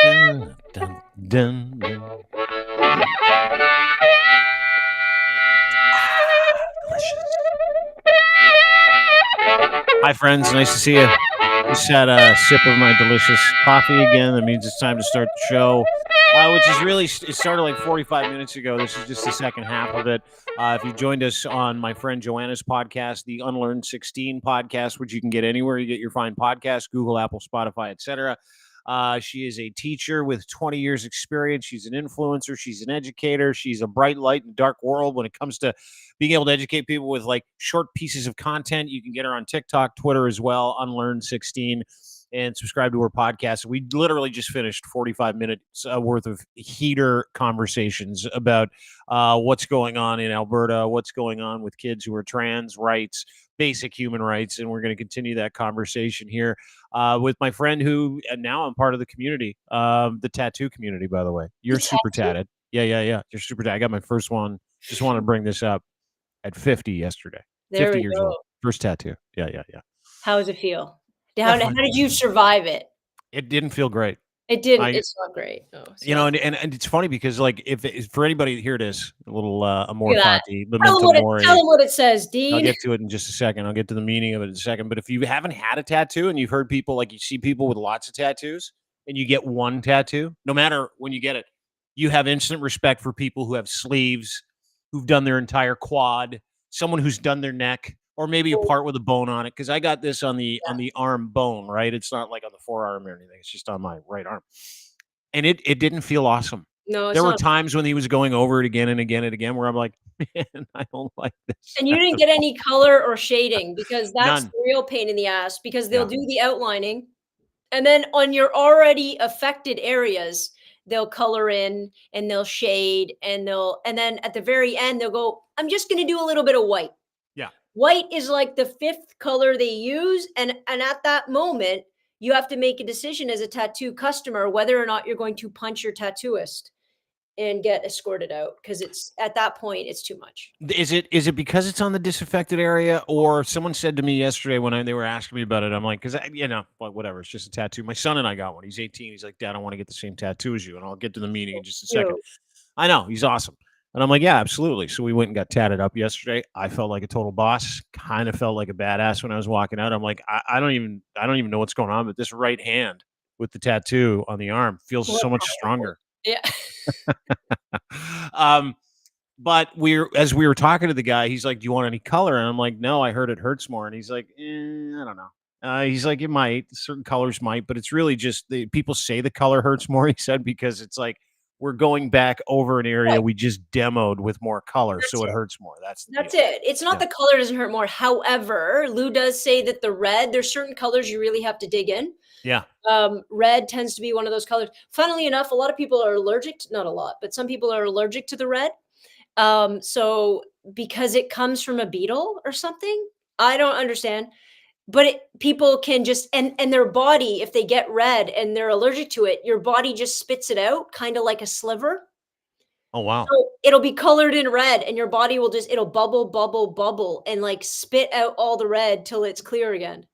Dun, dun, dun, dun. Delicious. Hi, friends. Nice to see you. Just had a sip of my delicious coffee again. That means it's time to start the show, which is really, it started like 45 minutes ago. This is just the second half of it. If you joined us on my friend Joanna's podcast, the Unlearned 16 podcast, which you can get anywhere you get your fine podcasts, Google, Apple, Spotify, etc. She is a teacher with 20 years experience. She's an influencer. She's an educator. She's a bright light in a dark world when it comes to being able to educate people with like short pieces of content. You can get her on TikTok, Twitter as well, Unlearn 16, and subscribe to her podcast. We literally just finished 45 minutes worth of heater conversations about what's going on in Alberta, what's going on with kids who are trans, rights, basic human rights. And we're going to continue that conversation here with my friend who now I'm part of the community, the tattoo community, by the way. You're super tatted. Yeah. You're super tatted. I got my first one. Just want to bring this up at 50 yesterday. There 50 we years go. old. First tattoo. Yeah. How does it feel? How did you survive it? It didn't feel great. It didn't. It's not great. Oh, and it's funny because like if for anybody, here it is, a little amor fati, tell them what it says, Dean. I'll get to it in just a second. I'll get to the meaning of it in a second. But if you haven't had a tattoo and you've heard people, like you see people with lots of tattoos and you get one tattoo, no matter when you get it, you have instant respect for people who have sleeves, who've done their entire quad, someone who's done their neck, or maybe a part with a bone on it. Because I got this on the arm bone, right? It's not like on the forearm or anything. It's just on my right arm. And it didn't feel awesome. No, there were times when he was going over it again and again and again where I'm like, man, I don't like this. And you didn't get any color or shading because that's the real pain in the ass, because they'll do the outlining. And then on your already affected areas, they'll color in and they'll shade and then at the very end, they'll go, I'm just going to do a little bit of white. Yeah. White is like the fifth color they use. And at that moment, you have to make a decision as a tattoo customer whether or not you're going to punch your tattooist and get escorted out, because it's at that point it's too much. Is it because it's on the disaffected area? Or someone said to me yesterday when they were asking me about it, I'm like, because whatever, it's just a tattoo. My son and I got one. He's 18. He's like, Dad, I want to get the same tattoo as you. And I'll get to the meeting in just a second. I know, he's awesome. And I'm like, yeah, absolutely. So we went and got tatted up yesterday. I felt like a total boss, kind of felt like a badass when I was walking out. I'm like, I don't even know what's going on, but this right hand with the tattoo on the arm feels so much stronger. Yeah. But as we were talking to the guy, he's like, do you want any color? And I'm like, no, I heard it hurts more. And he's like, I don't know. He's like, it might, certain colors might, but it's really just people say the color hurts more. He said, because it's like, we're going back over an area we just demoed with more color. So it hurts more. That's it. It's not the color doesn't hurt more. However, Lou does say that there's certain colors you really have to dig in. Yeah. Red tends to be one of those colors. Funnily enough, a lot of people are allergic to, not a lot, but some people are allergic to the red. So because it comes from a beetle or something, I don't understand. But people can just, and their body, if they get red and they're allergic to it, your body just spits it out, kind of like a sliver. Oh, wow. So it'll be colored in red and your body will it'll bubble, and like spit out all the red till it's clear again.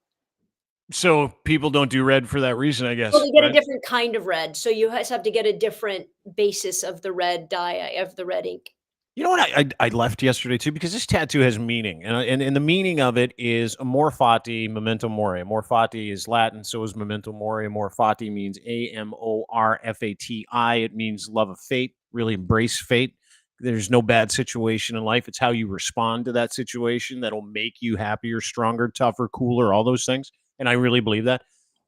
So people don't do red for that reason, I guess. Well, they get a different kind of red. So you have to get a different basis of the red dye, of the red ink. You know what I left yesterday too, because this tattoo has meaning, and the meaning of it is amor fati, memento mori. Amor fati is Latin, so is memento mori. Amor fati means AMORFATI. It means love of fate. Really embrace fate. There's no bad situation in life. It's how you respond to that situation that'll make you happier, stronger, tougher, cooler, all those things. And I really believe that.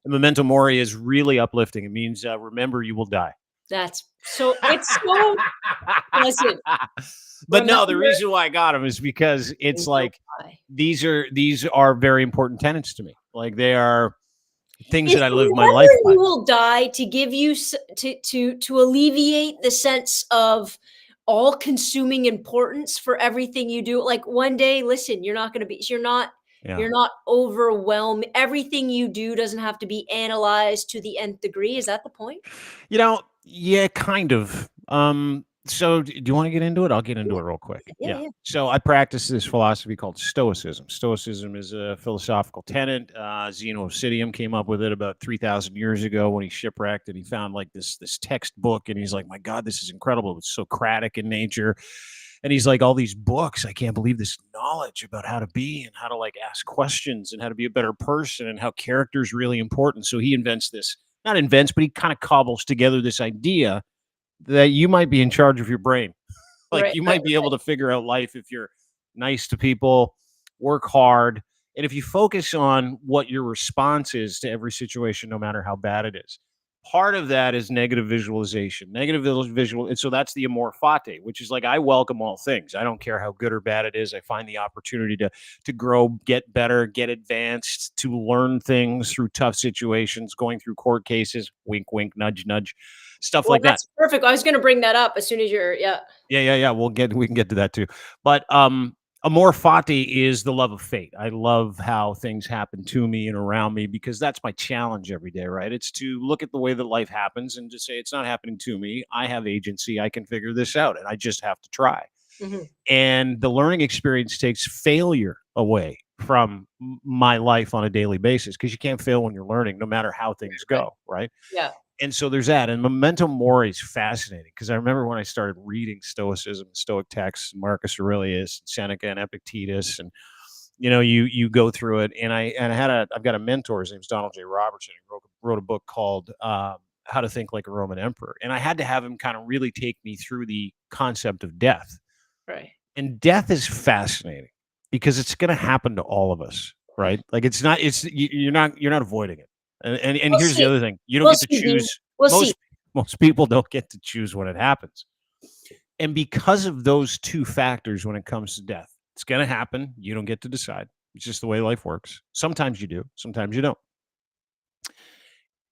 And memento mori is really uplifting. It means remember you will die. That's so, it's so, listen. But no, the reason why I got them is because it's like, these are very important tenets to me. Like, they are things that I live my life by. You will die to give you, to alleviate the sense of all consuming importance for everything you do. Like, one day, listen, you're not overwhelmed. Everything you do doesn't have to be analyzed to the nth degree. Is that the point? Yeah, kind of. So, do you want to get into it? I'll get into Yeah, it real quick. yeah, Yeah. yeah. So, I practice this philosophy called Stoicism. Stoicism is a philosophical tenet. Zeno of Citium came up with it about 3,000 years ago when he shipwrecked, and he found like this textbook, and he's like, "My God, this is incredible! It's Socratic in nature." And he's like, "All these books, I can't believe this knowledge about how to be and how to like ask questions and how to be a better person and how character is really important." So he invents this, not invents, but he kind of cobbles together this idea that you might be in charge of your brain. Like Right, you right, might be able to figure out life if you're nice to people, work hard, and if you focus on what your response is to every situation, no matter how bad it is. Part of that is negative visualization, visual. And so that's the amor fati, which is like I welcome all things. I don't care how good or bad it is. I find the opportunity to grow, get better, get advanced, to learn things through tough situations, going through court cases, wink, wink, nudge, nudge, stuff well, like that. that's perfect. I was gonna bring that up as soon as you're yeah. Yeah. We can get to that too. But amor fati is the love of fate. I love how things happen to me and around me because that's my challenge every day, right? It's to look at the way that life happens and just say it's not happening to me. I have agency. I can figure this out and I just have to try. Mhm. And the learning experience takes failure away from my life on a daily basis because you can't fail when you're learning no matter how things Right. go, right? Yeah. And so there's that. And memento mori is fascinating because I remember when I started reading Stoicism, Stoic texts, Marcus Aurelius, Seneca, and Epictetus, and you go through it. And I've got a mentor. His name's Donald J. Robertson. He wrote a book called How to Think Like a Roman Emperor. And I had to have him kind of really take me through the concept of death. Right. And death is fascinating because it's going to happen to all of us, right? Like it's not. You're not avoiding it. And We'll here's the see. other thing: you don't We'll get to see, Dean. choose. We'll see. Most people don't get to choose when it happens. And because of those two factors, when it comes to death, it's going to happen. You don't get to decide. It's just the way life works. Sometimes you do. Sometimes you don't.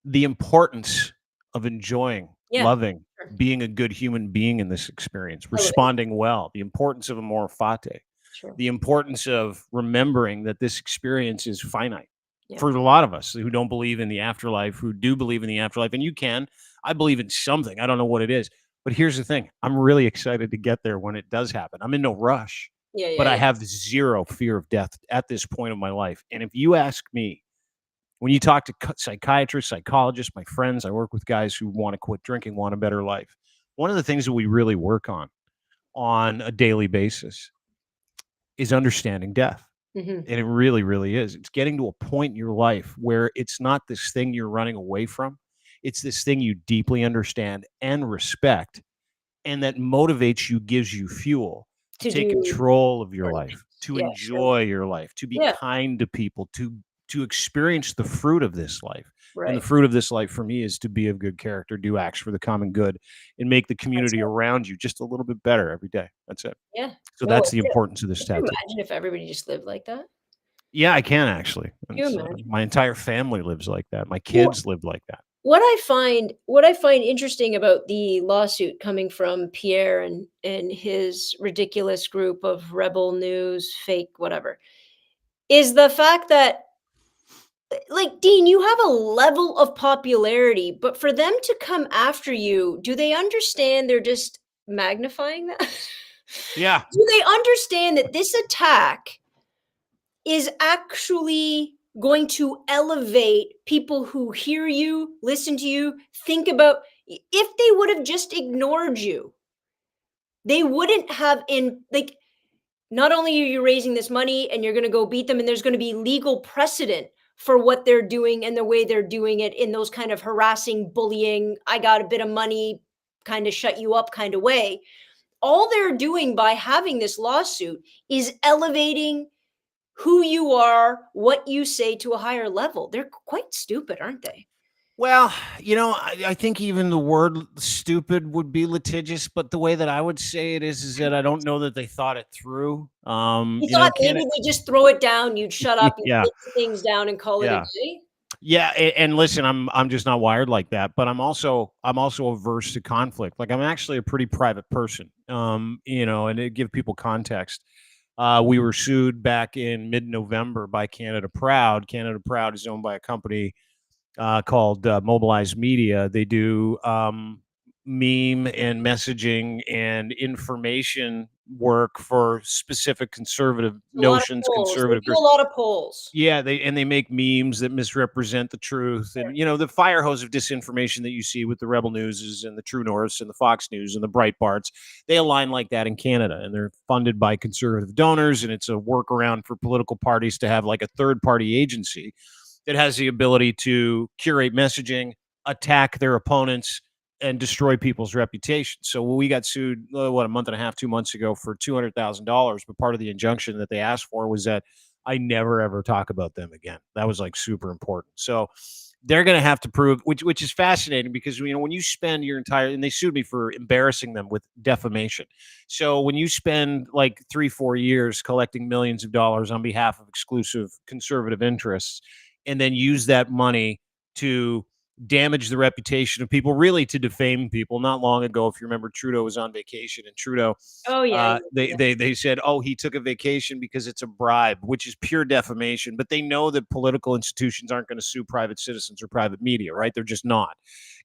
The importance of enjoying, Yeah. loving, Sure. being a good human being in this experience, Totally. responding well, the importance of amor fati, Sure. the importance of remembering that this experience is finite Yeah. for a lot of us who don't believe in the afterlife, who do believe in the afterlife. And you can. I believe in something. I don't know what it is. But here's the thing I'm really excited to get there when it does happen. I'm in no rush, Yeah, yeah, but I yeah. have zero fear of death at this point of my life. And if you ask me, when you talk to psychiatrists, psychologists, my friends, I work with guys who want to quit drinking, want a better life. One of the things that we really work on a daily basis is understanding death. Mhm. And it really, really is. It's getting to a point in your life where it's not this thing you're running away from. It's this thing you deeply understand and respect, and that motivates you, gives you fuel to To take do control of your important life, things. to Yeah, sure. enjoy your life, to be Yeah. kind to people, to experience the fruit of this life. And the Right. fruit of this life for me is to be of good character, do acts for the common good, and make the That's community it. around you just a little bit better every day. That's it. Yeah. So No, that's the importance of this can you tattoo. imagine if everybody just lived like that? Yeah, I can actually. Can you It's, imagine? my entire family lives like that. My Wha kids lived like that. what I find interesting about the lawsuit coming from Pierre and his ridiculous group of rebel news, fake whatever, is the fact that like, Dean, you have a level of popularity, but for them to come after you, do they understand they're just magnifying that? Yeah. Do they understand that this attack is actually going to elevate people who hear you, listen to you, think about if they would have just ignored you, they wouldn't have in like not only are you raising this money and you're going to go beat them and there's going to be legal precedent for what they're doing and the way they're doing it in those kind of harassing, bullying, I got a bit of money, kind of shut you up kind of way. All they're doing by having this lawsuit is elevating who you are, what you say to a higher level. They're quite stupid, aren't they? Well, I think even the word stupid would be litigious, but the way that I would say it is that I don't know that they thought it through. You thought Can maybe it? they just throw it down, you'd shut up, you'd Yeah, take the things down and call it a yeah, day? yeah. And listen, I'm just not wired like that. But I'm also averse to conflict. Like I'm actually a pretty private person. And to give people context, we were sued back in mid-November by Canada Proud. Canada Proud is owned by a company called Mobilize Media. They do meme and messaging and information work for specific conservative A lot of notions, polls. They conservative do a groups. lot of polls. Yeah, they make memes that misrepresent the truth, and the fire hose of disinformation that you see with the Rebel Newses and the True Norths and the Fox News and the Breitbarts, they align like that in Canada, and they're funded by conservative donors, and it's a workaround for political parties to have like a third party agency that has the ability to curate messaging, attack their opponents, and destroy people's reputation. So we got sued, a month and a half, 2 months ago for $200,000. But part of the injunction that they asked for was that I never ever talk about them again. That was like super important. So they're going to have to prove, which is fascinating because when you spend your entire, and they sued me for embarrassing them with defamation. So when you spend like 3-4 years collecting millions of dollars on behalf of exclusive conservative interests, and then use that money to damage the reputation of people, really to defame people. Not long ago, if you remember, Trudeau was on vacation, and Trudeau, Oh, yeah, yeah, they yeah. they said, "Oh, he took a vacation because it's a bribe," which is pure defamation. But they know that political institutions aren't going to sue private citizens or private media, right? They're just not.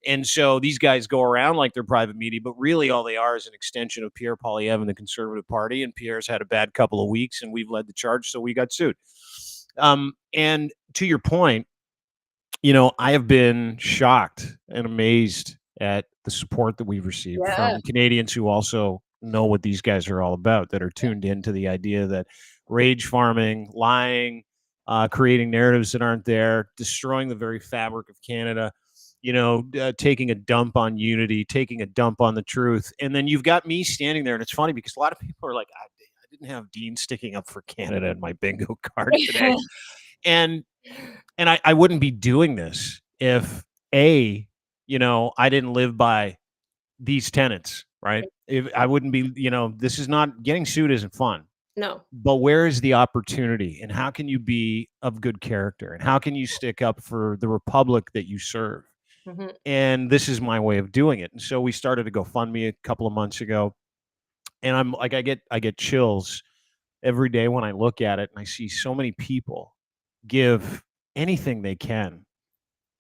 And so these guys go around like they're private media, but really all they are is an extension of Pierre Poilievre and the Conservative Party. And Pierre's had a bad couple of weeks, and we've led the charge, so we got sued. And to your point, I have been shocked and amazed at the support that we've received Yeah. from Canadians who also know what these guys are all about, that are tuned into the idea that rage farming, lying, creating narratives that aren't there, destroying the very fabric of Canada, taking a dump on unity, taking a dump on the truth. And then you've got me standing there. And it's funny because a lot of people are like, I didn't have Dean sticking up for Canada in my bingo card today. And I wouldn't be doing this if I didn't live by these tenets, right? If I wouldn't be, this is not, getting sued isn't fun. No. But where is the opportunity, and how can you be of good character, and how can you stick up for the republic that you serve? Mhm. And this is my way of doing it. And so we started a GoFundMe a couple of months ago, and I'm like, I get chills every day when I look at it, and I see so many people give anything they can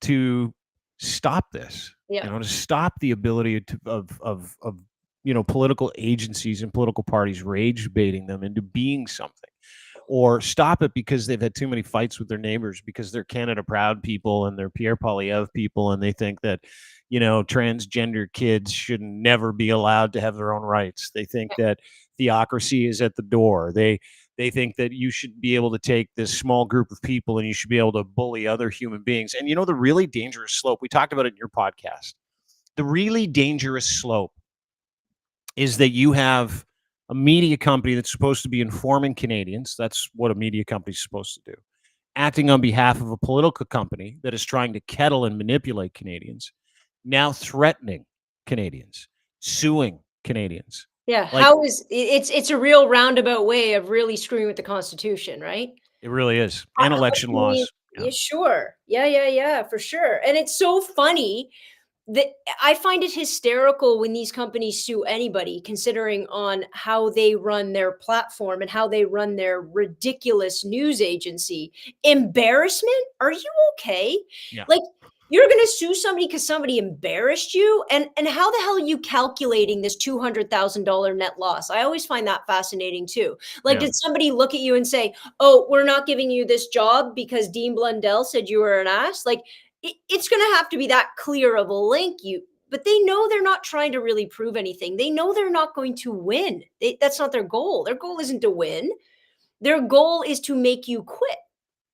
to stop this, Yeah. to stop the ability of political agencies and political parties rage baiting them into being something, or stop it because they've had too many fights with their neighbors because they're Canada proud people and they're Pierre Poilievre people, and they think that transgender kids should never be allowed to have their own rights. They think that theocracy is at the door. They think that you should be able to take this small group of people and you should be able to bully other human beings. And the really dangerous slope, we talked about it in your podcast. The really dangerous slope is that you have a media company that's supposed to be informing Canadians. That's what a media company is supposed to do. Acting on behalf of a political company that is trying to kettle and manipulate Canadians, now threatening Canadians, suing Canadians. Yeah. Like, How is it's a real roundabout way of really screwing with the Constitution, right? it really is. I And election mean, laws. Yeah. yeah, sure. Yeah, yeah, yeah, for sure. And it's so funny that I find it hysterical when these companies sue anybody, considering on how they run their platform and how they run their ridiculous news agency. Embarrassment? Are you okay? Yeah. Like, you're going to sue somebody because somebody embarrassed you, and how the hell are you calculating this $200,000 net loss? I always find that fascinating too. Like, Yeah. did somebody look at you and say, "Oh, we're not giving you this job because Dean Blundell said you were an ass"? Like, it's going to have to be that clear of a link. But they know they're not trying to really prove anything. They know they're not going to win. That's not their goal. Their goal isn't to win. Their goal is to make you quit.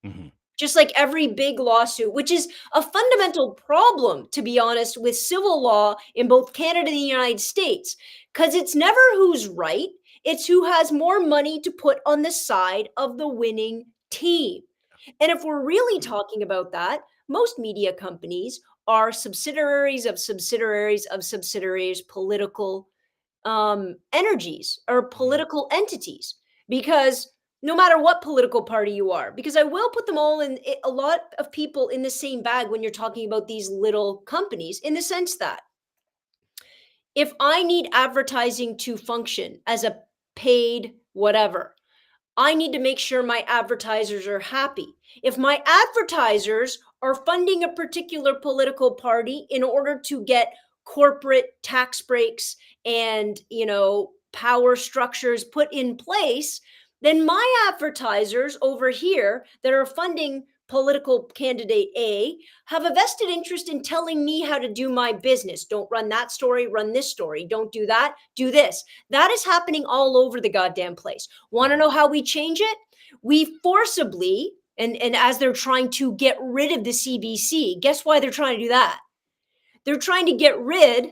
Mm-hmm. Just like every big lawsuit, which is a fundamental problem, to be honest, with civil law in both Canada and the United States, because it's never who's right, it's who has more money to put on the side of the winning team. And if we're really talking about that, most media companies are subsidiaries of subsidiaries of subsidiaries, political energies or political entities, because no matter what political party you are, because I will put them all in, a lot of people in the same bag when you're talking about these little companies, in the sense that if I need advertising to function as a paid whatever, I need to make sure my advertisers are happy. If my advertisers are funding a particular political party in order to get corporate tax breaks and, power structures put in place, then my advertisers over here that are funding political candidate A have a vested interest in telling me how to do my business. Don't run that story, run this story. Don't do that, do this. That is happening all over the goddamn place. Want to know how we change it? We forcibly, and as they're trying to get rid of the CBC, guess why they're trying to do that? They're trying to get rid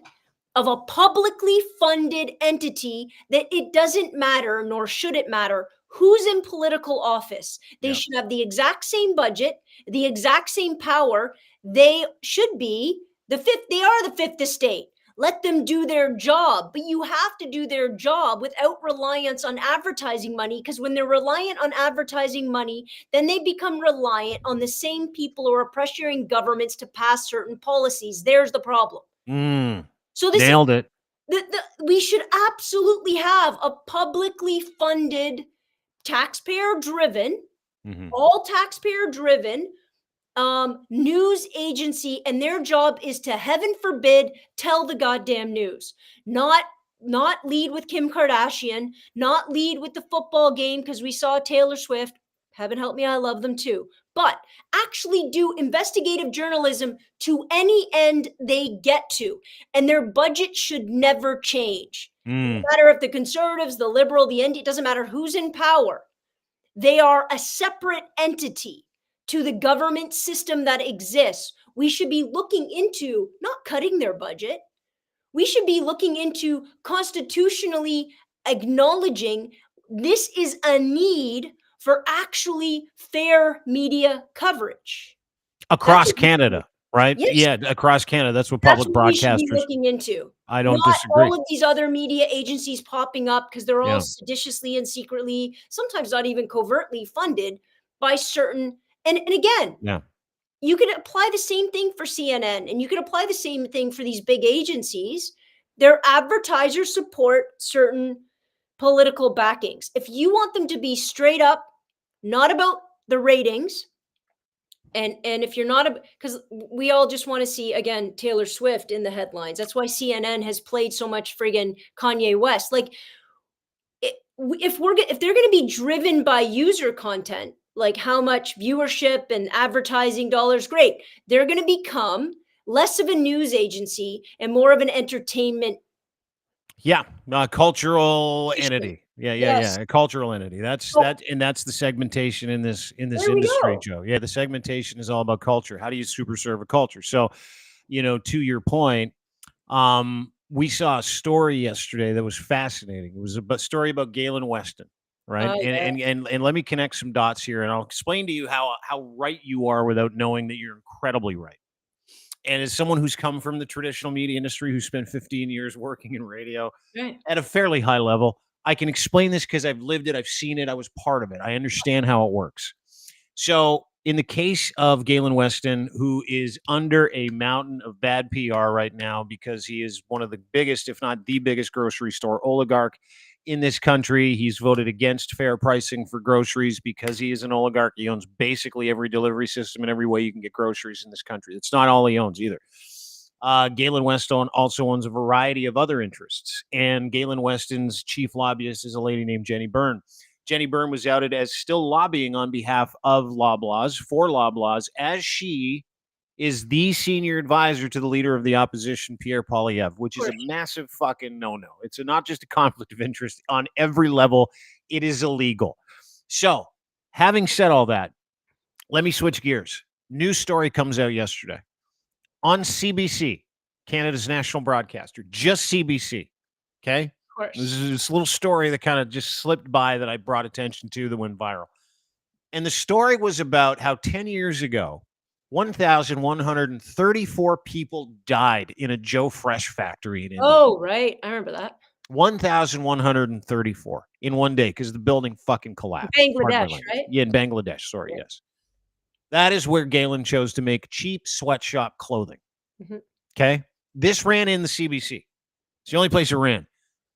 of a publicly funded entity that it doesn't matter, nor should it matter, who's in political office. They should have the exact same budget, the exact same power. They should be they are the fifth estate. Let them do their job, but you have to do their job without reliance on advertising money, because when they're reliant on advertising money, then they become reliant on the same people who are pressuring governments to pass certain policies. There's the problem. So this Nailed it. we should absolutely have a publicly funded, taxpayer-driven, all taxpayer-driven news agency, and their job is to, heaven forbid, tell the goddamn news, not lead with Kim Kardashian, not lead with the football game because we saw Taylor Swift. Heaven help me, I love them too. But actually do investigative journalism to any end they get to. And their budget should never change. No matter if the conservatives, the liberal, the ND, it doesn't matter who's in power. They are a separate entity to the government system that exists. We should be looking into not cutting their budget. We should be looking into constitutionally acknowledging this is a need for actually fair media coverage across Canada, right? Yes. Yeah, across Canada. That's what public broadcasters we should be looking into. I don't Not disagree. all of these other media agencies popping up because they're all seditiously and secretly, sometimes not even covertly funded by certain. And again, you could apply the same thing for CNN, and you could apply the same thing for these big agencies. Their advertisers support certain political backings. If you want them to be straight up, not about the ratings, and if you're not, because we all just want to see, again, Taylor Swift in the headlines. That's why CNN has played so much friggin' Kanye West. Like, if they're going to be driven by user content, like how much viewership and advertising dollars, great. They're going to become less of a news agency and more of an entertainment. Cultural entity. A cultural entity. That's the segmentation in this industry, Joe. Yeah, the segmentation is all about culture. How do you super serve a culture? So, to your point, we saw a story yesterday that was fascinating. It was a story about Galen Weston, right? And let me connect some dots here, and I'll explain to you how right you are without knowing that you're incredibly right. And as someone who's come from the traditional media industry, who spent 15 years working in radio at a fairly high level, I can explain this because I've lived it. I've seen it. I was part of it. I understand how it works. So in the case of Galen Weston, who is under a mountain of bad PR right now because he is one of the biggest, if not the biggest, grocery store oligarch in this country. He's voted against fair pricing for groceries because he is an oligarch. He owns basically every delivery system and every way you can get groceries in this country. It's not all he owns either. Galen Weston also owns a variety of other interests. And Galen Weston's chief lobbyist is a lady named Jenny Byrne. Jenny Byrne was outed as still lobbying on behalf of Loblaws, for Loblaws, as she is the senior advisor to the leader of the opposition, Pierre Poilievre, which is a massive fucking no-no. It's not just a conflict of interest on every level. It is illegal. So, having said all that, let me switch gears. News story comes out yesterday on CBC, Canada's national broadcaster, just CBC. Okay? Of course. This is this little story that kind of just slipped by that I brought attention to that went viral. And the story was about how 10 years ago, 1,134 people died in a Joe Fresh factory in India. Oh, right. I remember that. 1,134 in one day because the building fucking collapsed. Bangladesh, right? Yeah, in Bangladesh. Sorry, yes. That is where Galen chose to make cheap sweatshop clothing. Okay? This ran in the CBC. It's the only place it ran.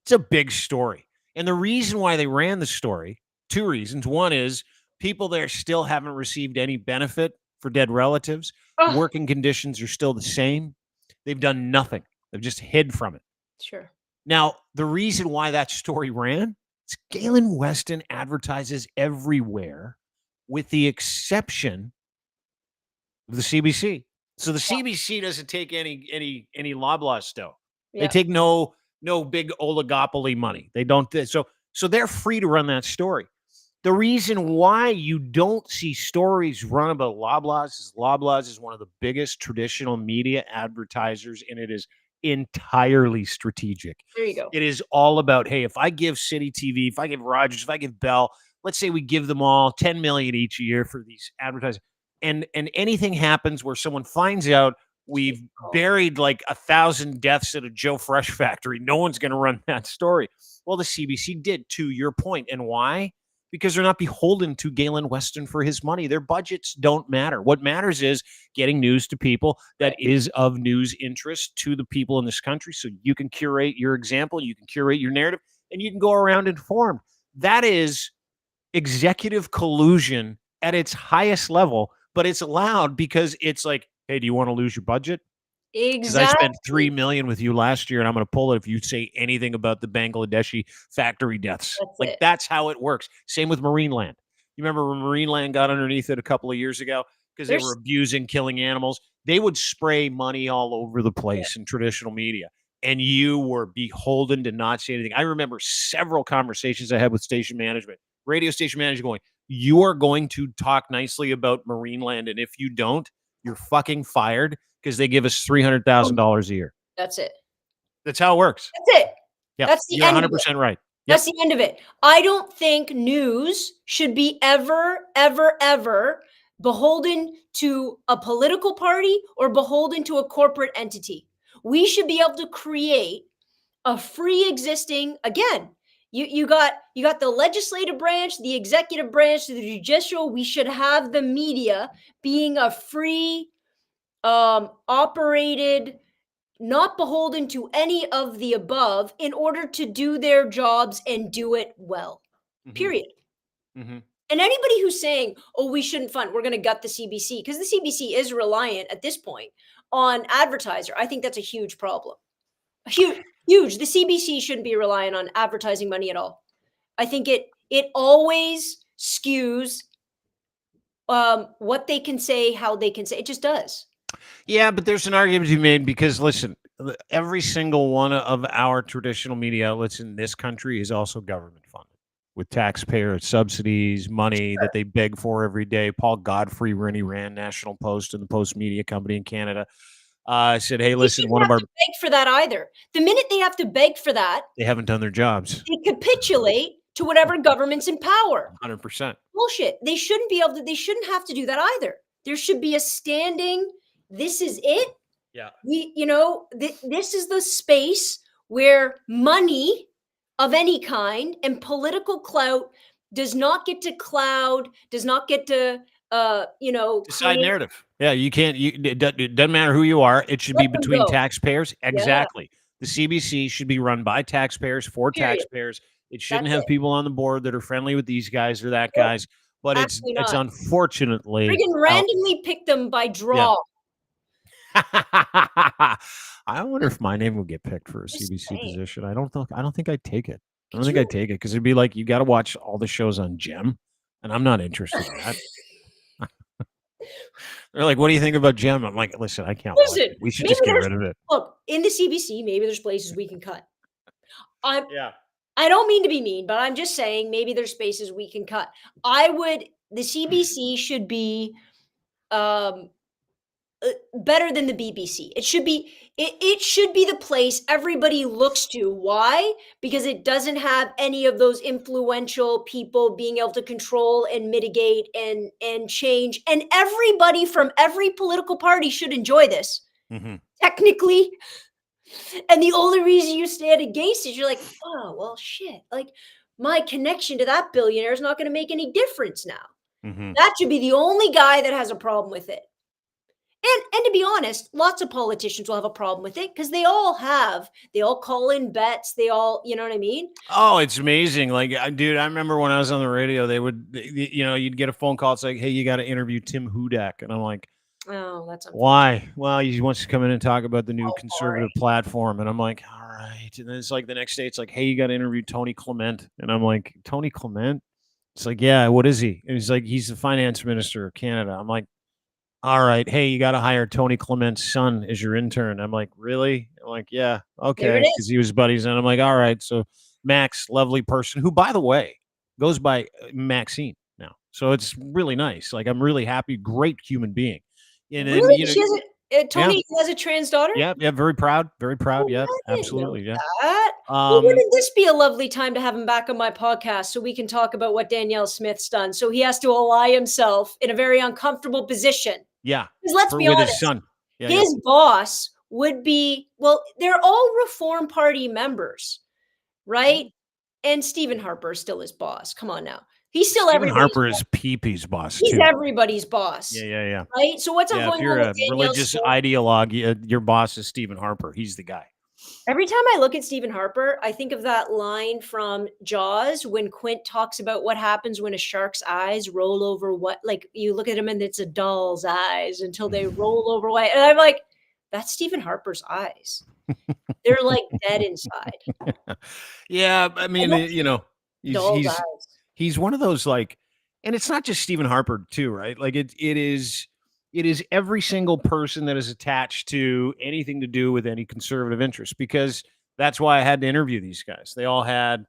It's a big story. And the reason why they ran the story, two reasons. One is people there still haven't received any benefit for dead relatives. Working conditions are still the same. They've done nothing. They've just hid from it. Sure. Now, the reason why that story ran is Galen Weston advertises everywhere with the exception of the CBC. So the CBC doesn't take any Loblaw stuff. They Yeah. take no big oligopoly money. They don't. So they're free to run that story. The reason why you don't see stories run about Loblaws is one of the biggest traditional media advertisers, and it is entirely strategic. There you go. It is all about, hey, if I give City TV, if I give Rogers, if I give Bell, let's say we give them all 10 million each a year for these advertising, and anything happens where someone finds out we've buried like 1,000 deaths at a Joe Fresh factory, no one's going to run that story. Well, the CBC did, to your point. And why? Because they're not beholden to Galen Weston for his money. Their budgets don't matter. What matters is getting news to people that is of news interest to the people in this country. So you can curate your example, you can curate your narrative, and you can go around informed. That is executive collusion at its highest level, but it's allowed because it's like, hey, do you want to lose your budget? Because I spent $3 million with you last year, and I'm going to pull it if you say anything about the Bangladeshi factory deaths. That's how it works. Same with Marineland. You remember when Marineland got underneath it a couple of years ago because they were abusing, killing animals? They would spray money all over the place in traditional media, and you were beholden to not say anything. I remember several conversations I had with station management, radio station manager going, you are going to talk nicely about Marineland, and if you don't, you're fucking fired. Because they give us $300,000 a year. That's it. That's how it works. That's it. Yeah, that's the you're end 100% right. Yep. That's the end of it. I don't think news should be ever beholden to a political party or beholden to a corporate entity. We should be able to create a free existing, again, you got the legislative branch, the executive branch, the judicial. We should have the media being a free operated, not beholden to any of the above in order to do their jobs and do it well. Period. And anybody who's saying, oh, we shouldn't fund, we're going to gut the CBC, because the CBC is reliant at this point on advertiser. I think that's a huge problem. Huge. The CBC shouldn't be relying on advertising money at all. I think it always skews what they can say, how they can say. It just does. Yeah, but there's an argument to be made because, listen, every single one of our traditional media outlets in this country is also government funded with taxpayer subsidies, money that they beg for every day. Paul Godfrey, when he ran National Post and the Post Media Company in Canada, said, hey, listen, one of our... beg for that either. The minute they have to beg for that, they haven't done their jobs. They capitulate to whatever government's in power. 100%. Bullshit. They shouldn't be able to, they shouldn't have to do that either. There should be a standing, this is it. Yeah. This is the space where money of any kind and political clout does not get to cloud, does not get to, decide narrative. Yeah, you can't, it doesn't matter who you are. It should be between taxpayers. Exactly. Yeah. The CBC should be run by taxpayers for taxpayers. It shouldn't have people on the board that are friendly with these guys or that guys. But it's unfortunately friggin' randomly pick them by draw. Yeah. I wonder if my name will get picked for a CBC position. I don't think I'd take it. I don't think I'd take it because it'd be like you got to watch all the shows on Gem, and I'm not interested in that. They're like, "What do you think about Gem?" I'm like, "Listen, I can't watch it. We should just get rid of it." Look, in the CBC, maybe there's places we can cut. I don't mean to be mean, but I'm just saying maybe there's spaces we can cut. The CBC should be better than the BBC. It should be the place everybody looks to. Why? Because it doesn't have any of those influential people being able to control and mitigate and change. And everybody from every political party should enjoy this. Technically. And the only reason you stand against it, you're like, oh, well, shit. Like, my connection to that billionaire is not going to make any difference now. That should be the only guy that has a problem with it. And to be honest, lots of politicians will have a problem with it because they all call in bets. They all, you know what I mean? Oh, it's amazing. Like, dude, I remember when I was on the radio, you'd get a phone call. It's like, hey, you got to interview Tim Hudak. And I'm like, Oh, that's unfortunate. Why? Well, he wants to come in and talk about the new Oh, boring. conservative platform. And I'm like, all right. And then it's like the next day, it's like, hey, you got to interview Tony Clement. And I'm like, Tony Clement? It's like, yeah, what is he? And he's like, he's the finance minister of Canada. I'm like, all right. Hey, you got to hire Tony Clement's son as your intern. I'm like, really? I'm like, yeah, There it okay. Because is. he was buddies. And I'm like, all right. So Max, lovely person, who, by the way, goes by Maxine now. So it's really nice. Like, I'm really happy. Great human being. And then, Really? She has yeah, Tony has a trans daughter? yeah, yeah. Very proud. Very proud. Oh, Yeah, I didn't know absolutely. Yeah. that. Well, Um, wouldn't this be a lovely time to have him back on my podcast so we can talk about what Danielle Smith's done? So he has to ally himself in a very uncomfortable position. yeah, Because let's for be with his honest, son. Yeah, yeah. his boss would be, well, they're all Reform Party members, right? And Stephen Harper is still his boss. Come on now. He's still Stephen everybody's Harper boss. is Pee-Pee's boss He's too. everybody's boss, Yeah, yeah, yeah. right? So what's Yeah, if going you're on with a Danielle religious Smith? ideologue, your boss is Stephen Harper. He's the guy. Every time I look at Stephen Harper, I think of that line from Jaws when Quint talks about what happens when a shark's eyes roll over what, like you look at him and it's a doll's eyes until they roll over white. And I'm like, that's Stephen Harper's eyes. They're like dead inside. Yeah, I mean, that's he's doll's he's eyes. he's one of those like, and it's not just Stephen Harper too, right? Like it is every single person that is attached to anything to do with any conservative interest, because that's why I had to interview these guys. They all had,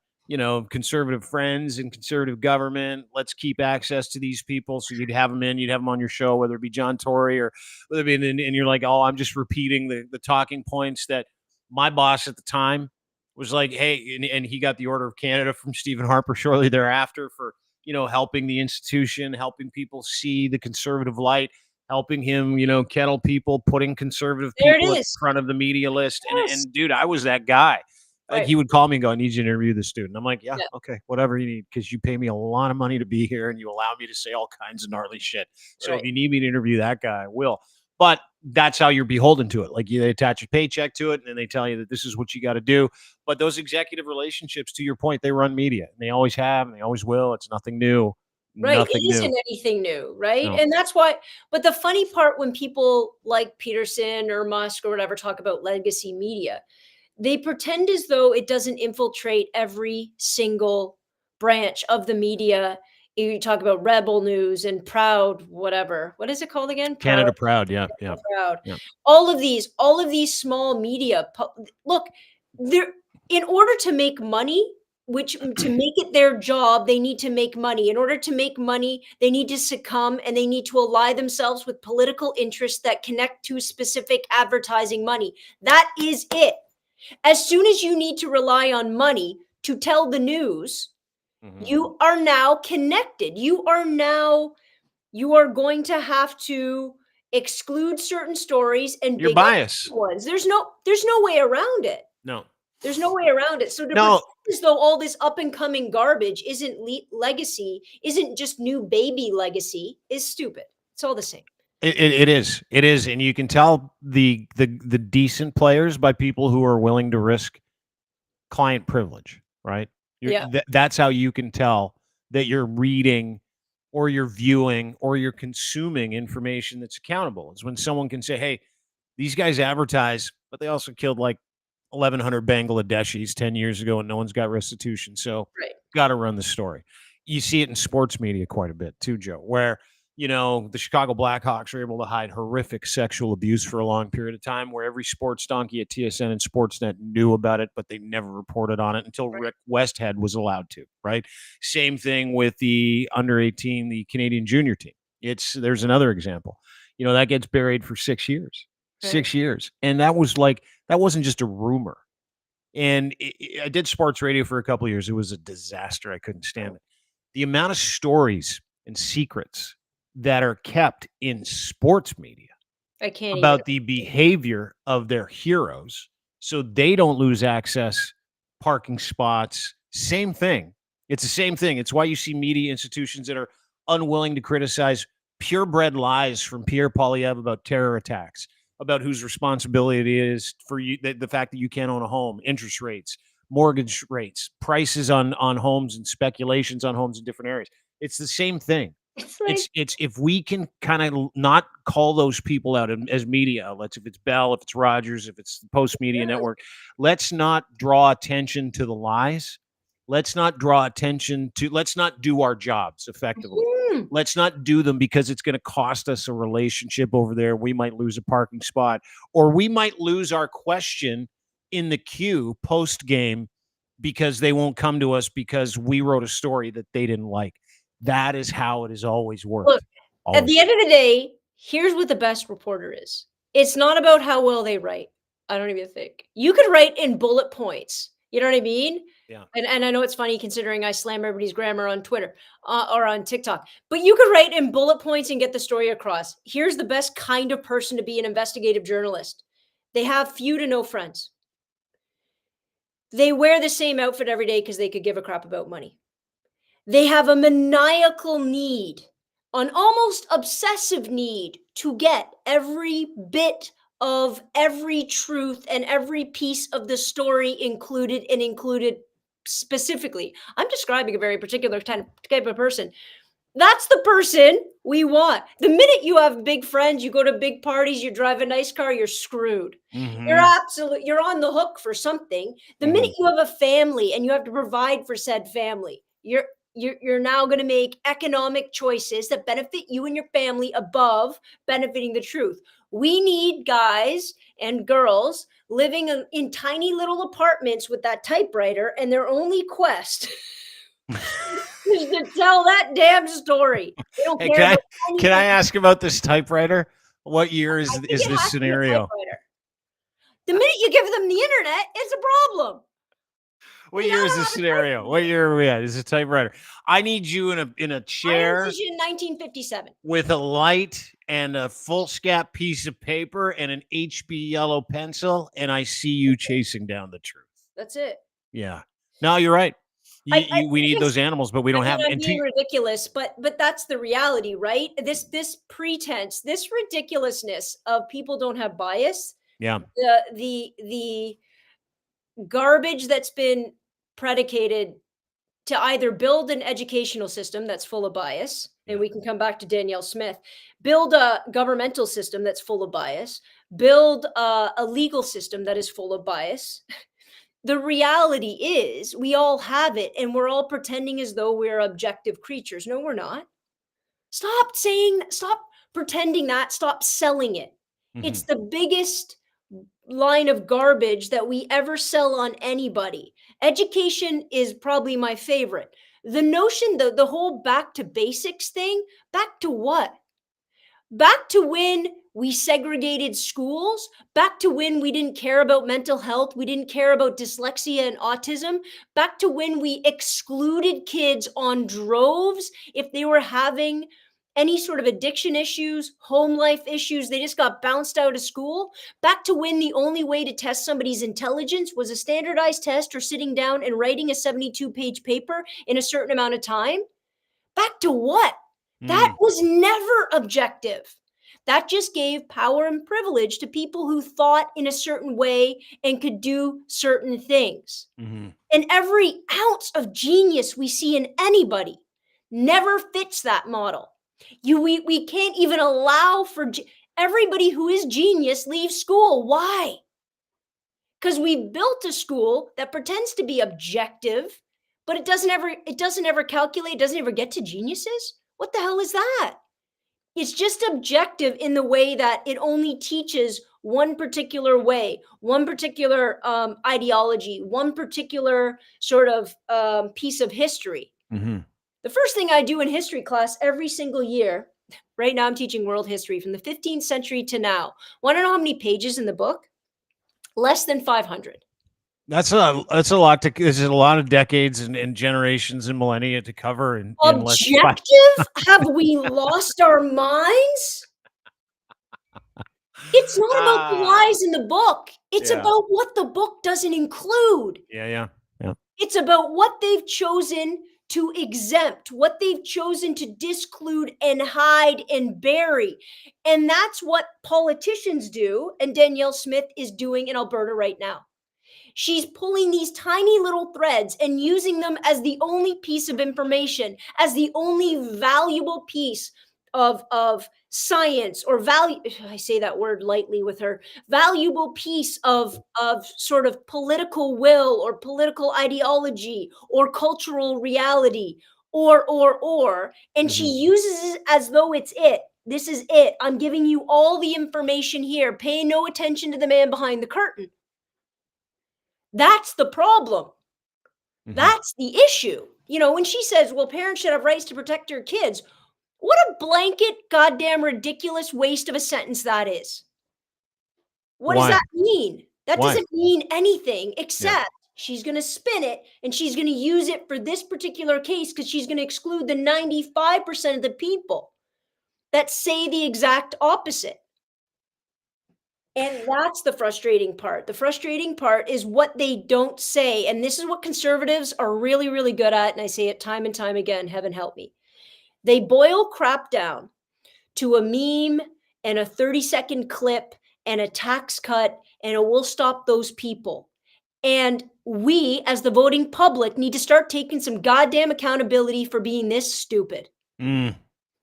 conservative friends and conservative government. Let's keep access to these people. So you'd have them in, you'd have them on your show, whether it be John Tory or whether it be, and you're like, oh, I'm just repeating the talking points that my boss at the time was like, hey, and he got the Order of Canada from Stephen Harper shortly thereafter for, helping the institution, helping people see the conservative light, helping him, kettle people, putting conservative There it people at the is. front of the media list. Yes. And dude, I was that guy. Like Right. he would call me and go, I need you to interview this student. I'm like, yeah, Yeah. okay, whatever you need, because you pay me a lot of money to be here and you allow me to say all kinds of gnarly shit. So if Right. you need me to interview that guy, I will. But that's how you're beholden to it. Like they attach a paycheck to it and then they tell you that this is what you got to do. But those executive relationships, to your point, they run media and they always have and they always will. It's nothing new. Right, Nothing it new. isn't anything new, right? No. And that's why, but the funny part when people like Peterson or Musk or whatever talk about legacy media, they pretend as though it doesn't infiltrate every single branch of the media. You talk about Rebel News and Proud, whatever. What is it called again? Proud, Canada proud. Yeah. Yeah. Proud. Yeah. All of these small media. Look, they're in order to make money, which to make it their job, they need to make money. In order to make money, they need to succumb and they need to ally themselves with political interests that connect to specific advertising money. That is it. As soon as you need to rely on money to tell the news, you are now connected. You are going to have to exclude certain stories and Your big up bias. ones. There's no way around it. No. There's no way around it. So to No. pretend as though all this up and coming garbage isn't legacy, isn't just new baby legacy, is stupid. It's all the same. It is. It is. And you can tell the decent players by people who are willing to risk client privilege, right? Yeah. That's how you can tell that you're reading or you're viewing or you're consuming information that's accountable. Is when someone can say, hey, these guys advertise, but they also killed like 1,100 Bangladeshis 10 years ago and no one's got restitution. So Right. got to run the story. You see it in sports media quite a bit too, Joe, where, the Chicago Blackhawks are able to hide horrific sexual abuse for a long period of time, where every sports donkey at TSN and Sportsnet knew about it, but they never reported on it until Right. Rick Westhead was allowed to, right? Same thing with the under 18, the Canadian junior team. There's another example. That gets buried for 6 years. Right. 6 years. And that wasn't just a rumor. And I did sports radio for a couple of years. It was a disaster. I couldn't stand it. The amount of stories and secrets that are kept in sports media I can't about the behavior of their heroes so they don't lose access, parking spots, same thing. It's the same thing. It's why you see media institutions that are unwilling to criticize purebred lies from Pierre Poilievre about terror attacks, about whose responsibility it is for you, the fact that you can't own a home, interest rates, mortgage rates, prices on homes and speculations on homes in different areas. It's the same thing. It's like, It's if we can kind of not call those people out as media outlets, if it's Bell, if it's Rogers, if it's the Post Media yeah. Network, let's not draw attention to the lies. Let's not draw attention to, let's not do our jobs effectively. Mhm. Let's not do them because it's going to cost us a relationship over there. We might lose a parking spot, or we might lose our question in the queue post game because they won't come to us because we wrote a story that they didn't like. That is how it has always Look, worked. at the Always. end of the day, here's what the best reporter is. It's not about how well they write. I don't even think. You could write in bullet points. You know what I mean? Yeah. And I know it's funny considering I slam everybody's grammar on Twitter or on TikTok, but you could write in bullet points and get the story across. Here's the best kind of person to be an investigative journalist. They have few to no friends. They wear the same outfit every day because they could give a crap about money. They have a maniacal need, an almost obsessive need to get every bit of every truth and every piece of the story included and included specifically. I'm describing a very particular type of person. That's the person we want. The minute you have big friends, you go to big parties, you drive a nice car, you're screwed. You're on the hook for something. The minute you have a family and you have to provide for said family, you're now going to make economic choices that benefit you and your family above benefiting the truth. We need guys and girls living in tiny little apartments with that typewriter, and their only quest is to tell that damn story. They don't Hey, care about can I anything. ask about this typewriter? What year I think is it this has to be a scenario? typewriter. The minute you give them the internet, it's a problem. What They year is gotta this have a scenario? What typewriter. year are we at? Is a typewriter? I need you in a Iron chair Vision 1957. with a light and a foolscap piece of paper and an HB yellow pencil, and I see you chasing down the truth. That's it. Yeah. No, you're right. We I need guess those animals, but we I don't mean, have them. I'm And being ridiculous, but that's the reality, right? This pretense, this ridiculousness of people don't have bias, yeah, the garbage that's been predicated to either build an educational system that's full of bias, and yeah. we can come back to Danielle Smith, build a governmental system that's full of bias, build a legal system that is full of bias. The reality is we all have it, and we're all pretending as though we're objective creatures. No, we're not. Stop pretending that, stop selling it. It's Mhm. the biggest line of garbage that we ever sell on anybody. Education is probably my favorite. The notion, the whole back to basics thing, back to what? Back to when we segregated schools, back to when we didn't care about mental health, we didn't care about dyslexia and autism, back to when we excluded kids on droves if they were having any sort of addiction issues, home life issues, they just got bounced out of school. Back to when the only way to test somebody's intelligence was a standardized test or sitting down and writing a 72-page paper in a certain amount of time. Back to what? That Mm, was never objective. That just gave power and privilege to people who thought in a certain way and could do certain things. mhm, And every ounce of genius we see in anybody never fits that model. We can't even allow for everybody who is genius leaves school. Why? Because we built a school that pretends to be objective, but it doesn't ever calculate, it doesn't ever get to geniuses. What the hell is that? It's just objective in the way that it only teaches one particular way, one particular ideology, one particular sort of piece of history. mhm. The first thing I do in history class every single year, right now I'm teaching world history from the 15th century to now. Want to know how many pages in the book? Less than 500. That's a lot to. There's a lot of decades and generations and millennia to cover in less than five. Objective? Have we lost our minds? It's not about the Ah, lies in the book. It's yeah, about what the book doesn't include. yeah, yeah, yeah. It's about what they've chosen to exempt, what they've chosen to disclude and hide and bury. And that's what politicians do. And Danielle Smith is doing in Alberta right now. She's pulling these tiny little threads and using them as the only piece of information, as the only valuable piece of science or value. I say that word lightly with her. Valuable piece of sort of political will or political ideology or cultural reality or, and she uses it as though it's it. This is it. I'm giving you all the information here. Pay no attention to the man behind the curtain. That's the problem. That's the issue. You know, when she says, well, parents should have rights to protect their kids, what a blanket, goddamn ridiculous waste of a sentence that is. What does Why? that mean? That Why? doesn't mean anything except she's going to spin it and she's going to use it for this particular case because she's going to exclude the 95% of the people that say the exact opposite. And that's the frustrating part. The frustrating part is what they don't say. And this is what conservatives are really, really good at. And I say it time and time again, heaven help me. They boil crap down to a meme and a 30-second clip and a tax cut and a we'll stop those people. And we, as the voting public, need to start taking some goddamn accountability for being this stupid. And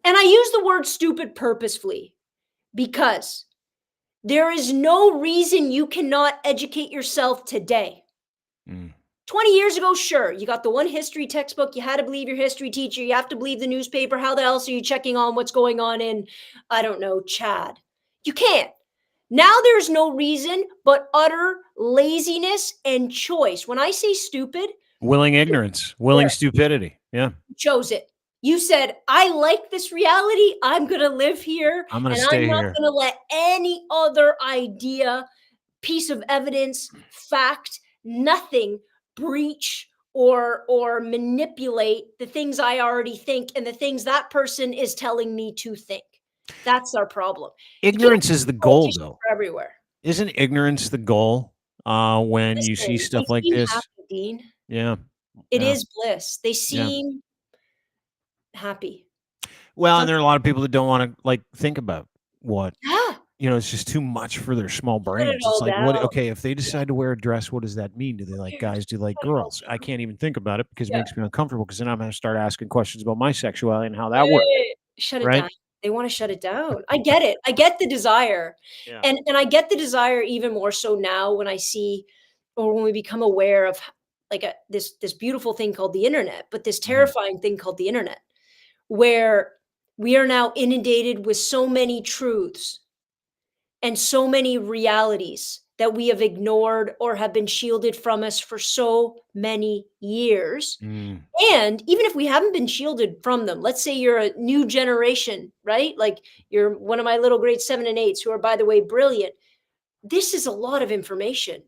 I use the word stupid purposefully because there is no reason you cannot educate yourself today. 20 years ago, sure, you got the one history textbook. You had to believe your history teacher. You have to believe the newspaper. How the else are you checking on what's going on in, I don't know, Chad? You can't. Now there's no reason but utter laziness and choice. When I say stupid, willing ignorance, willing stupidity. Yeah. You chose it. You said, I like this reality. I'm going to live here. I'm going to stay here. I'm not going to let any other idea, piece of evidence, fact, nothing breach or manipulate the things I already think and the things that person is telling me to think. That's our problem. Ignorance is the goal, though. Everywhere. Isn't ignorance the goal when you see stuff like this? Happy, Dean. Yeah. It is bliss. They seem happy. Well, and there are a lot of people that don't want to like think about what, Yeah. you know, it's just too much for their small brains. It's like, what, okay, if they decide to wear a dress, what does that mean? Do they like guys? Do they like girls? I can't even think about it because it makes me uncomfortable because then I'm going to start asking questions about my sexuality and how that works. Shut it down. They want to shut it down. I get it. I get the desire. And I get the desire even more so now when I see or when we become aware of like this beautiful thing called the internet, but this terrifying thing called the internet, where we are now inundated with so many truths and so many realities that we have ignored or have been shielded from us for so many years. And even if we haven't been shielded from them, let's say you're a new generation, right? Like you're one of my little grade 7 and 8s who are, by the way, brilliant. This is a lot of information.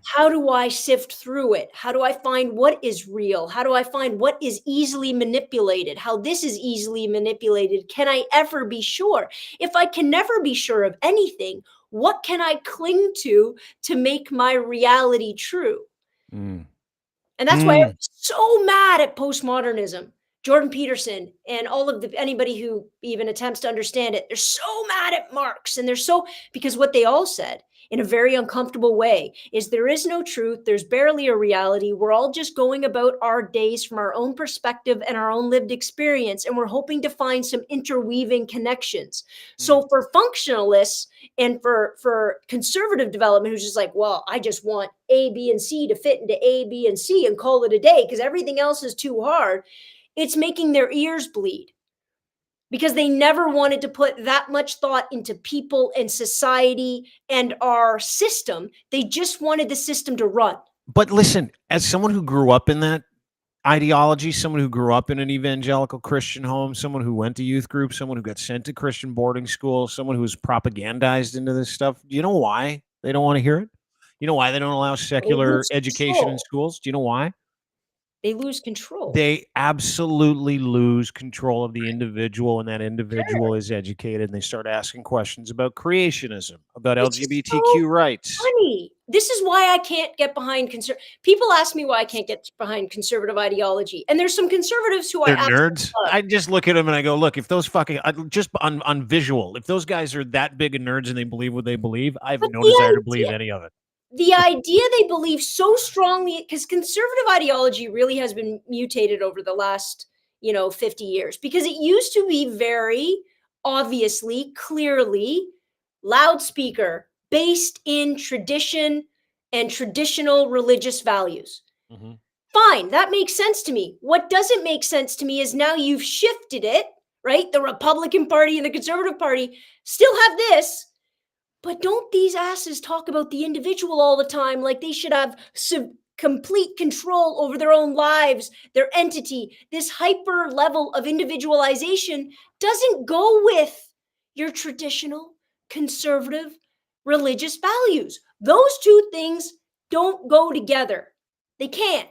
How do I sift through it? How do I find what is real? How do I find what is easily manipulated? How this is easily manipulated? Can I ever be sure? If I can never be sure of anything, what can I cling to make my reality true? And that's why I'm so mad at postmodernism. Jordan Peterson and all of anybody who even attempts to understand it, they're so mad at Marx. And they're so, because what they all said in a very uncomfortable way is there is no truth. There's barely a reality. We're all just going about our days from our own perspective and our own lived experience. And we're hoping to find some interweaving connections. So for functionalists and for conservative development, who's just like, well, I just want A, B, and C to fit into A, B, and C and call it a day because everything else is too hard. It's making their ears bleed because they never wanted to put that much thought into people and society and our system. They just wanted the system to run. But listen, as someone who grew up in that ideology, someone who grew up in an evangelical Christian home, someone who went to youth group, someone who got sent to Christian boarding school, someone who was propagandized into this stuff, do you know why they don't want to hear it? You know why they don't allow secular education in schools? Do you know why? They lose control. They absolutely lose control of the individual, and that individual is educated, and they start asking questions about creationism, about LGBTQ rights. Funny. This is why I can't get behind people ask me why I can't get behind conservative ideology. And there's some conservatives who they're nerds. I just look at them and I go, look, if those fucking just on visual, if those guys are that big of nerds and they believe what they believe, I have no desire to believe any of it. the idea they believe so strongly, because conservative ideology really has been mutated over the last 50 years, because it used to be very obviously, clearly loudspeaker based in tradition and traditional religious values. Mm-hmm. Fine, that makes sense to me. What doesn't make sense to me is now you've shifted it, right? The Republican Party and the Conservative Party still have this, but don't these asses talk about the individual all the time like they should have complete control over their own lives, their entity? This hyper level of individualization doesn't go with your traditional conservative religious values. Those two things don't go together. They can't.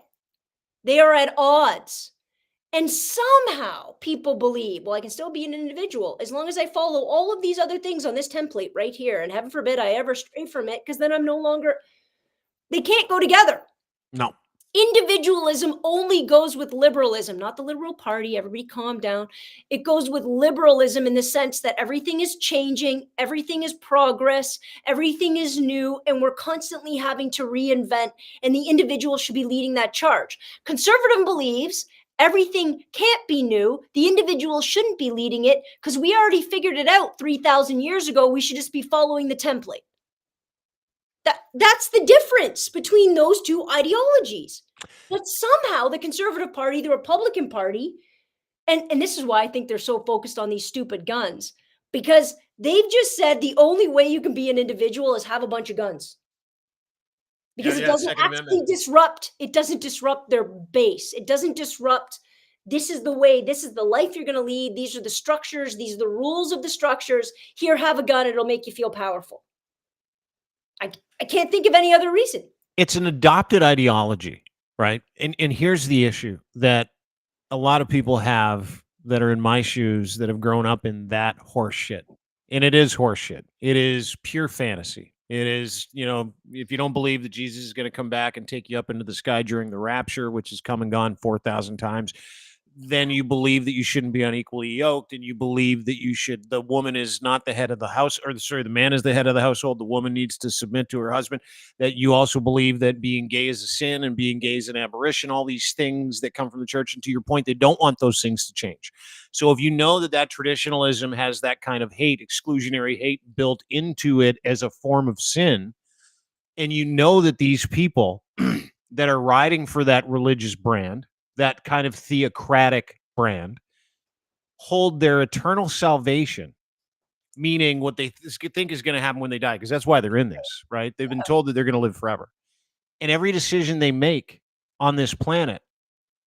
They are at odds. And somehow people believe, well, I can still be an individual as long as I follow all of these other things on this template right here. And heaven forbid I ever stray from it, because then I'm no longer, they can't go together. No. Individualism only goes with liberalism, not the liberal party. Everybody calm down. It goes with liberalism in the sense that everything is changing, everything is progress, everything is new, and we're constantly having to reinvent, and the individual should be leading that charge. Conservative believes everything can't be new. The individual shouldn't be leading it because we already figured it out 3,000 years ago. We should just be following the template. That's the difference between those two ideologies. But somehow the Conservative Party, the Republican Party, and this is why I think they're so focused on these stupid guns, because they've just said the only way you can be an individual is have a bunch of guns. Because it doesn't actually disrupt, it doesn't disrupt their base. It doesn't disrupt, this is the way, this is the life you're going to lead. These are the structures. These are the rules of the structures. Here, have a gun. It'll make you feel powerful. I can't think of any other reason. It's an adopted ideology, right? And here's the issue that a lot of people have that are in my shoes that have grown up in that horse shit. And it is horse shit. It is pure fantasy. It is, if you don't believe that Jesus is going to come back and take you up into the sky during the rapture, which has come and gone 4,000 times, then you believe that you shouldn't be unequally yoked, and you believe that the woman is not the head of the house, the man is the head of the household. The woman needs to submit to her husband. That you also believe that being gay is a sin and being gay is an aberration, all these things that come from the church. And to your point, they don't want those things to change. So if you know that traditionalism has that kind of hate, exclusionary hate built into it as a form of sin, and you know that these people that are riding for that religious brand, that kind of theocratic brand, hold their eternal salvation, meaning what they think is going to happen when they die, because that's why they're in this, right? They've been told that they're going to live forever. And every decision they make on this planet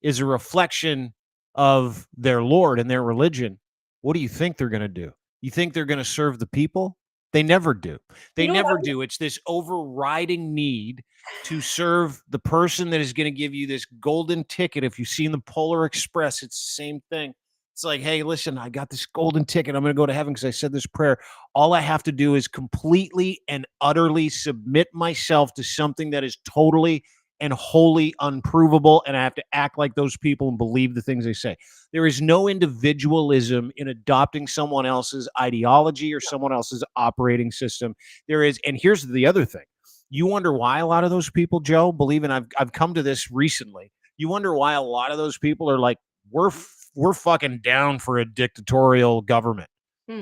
is a reflection of their Lord and their religion. What do you think they're going to do? You think they're going to serve the people? They never do. They never do. It's this overriding need to serve the person that is going to give you this golden ticket. If you've seen the Polar Express, it's the same thing. It's like, hey, listen, I got this golden ticket. I'm going to go to heaven because I said this prayer. All I have to do is completely and utterly submit myself to something that is totally and wholly unprovable, and I have to act like those people and believe the things they say. There is no individualism in adopting someone else's ideology or someone else's operating system. There is, and here's the other thing. You wonder why a lot of those people, Joe, believe in, I've come to this recently. You wonder why a lot of those people are like, we're fucking down for a dictatorial government.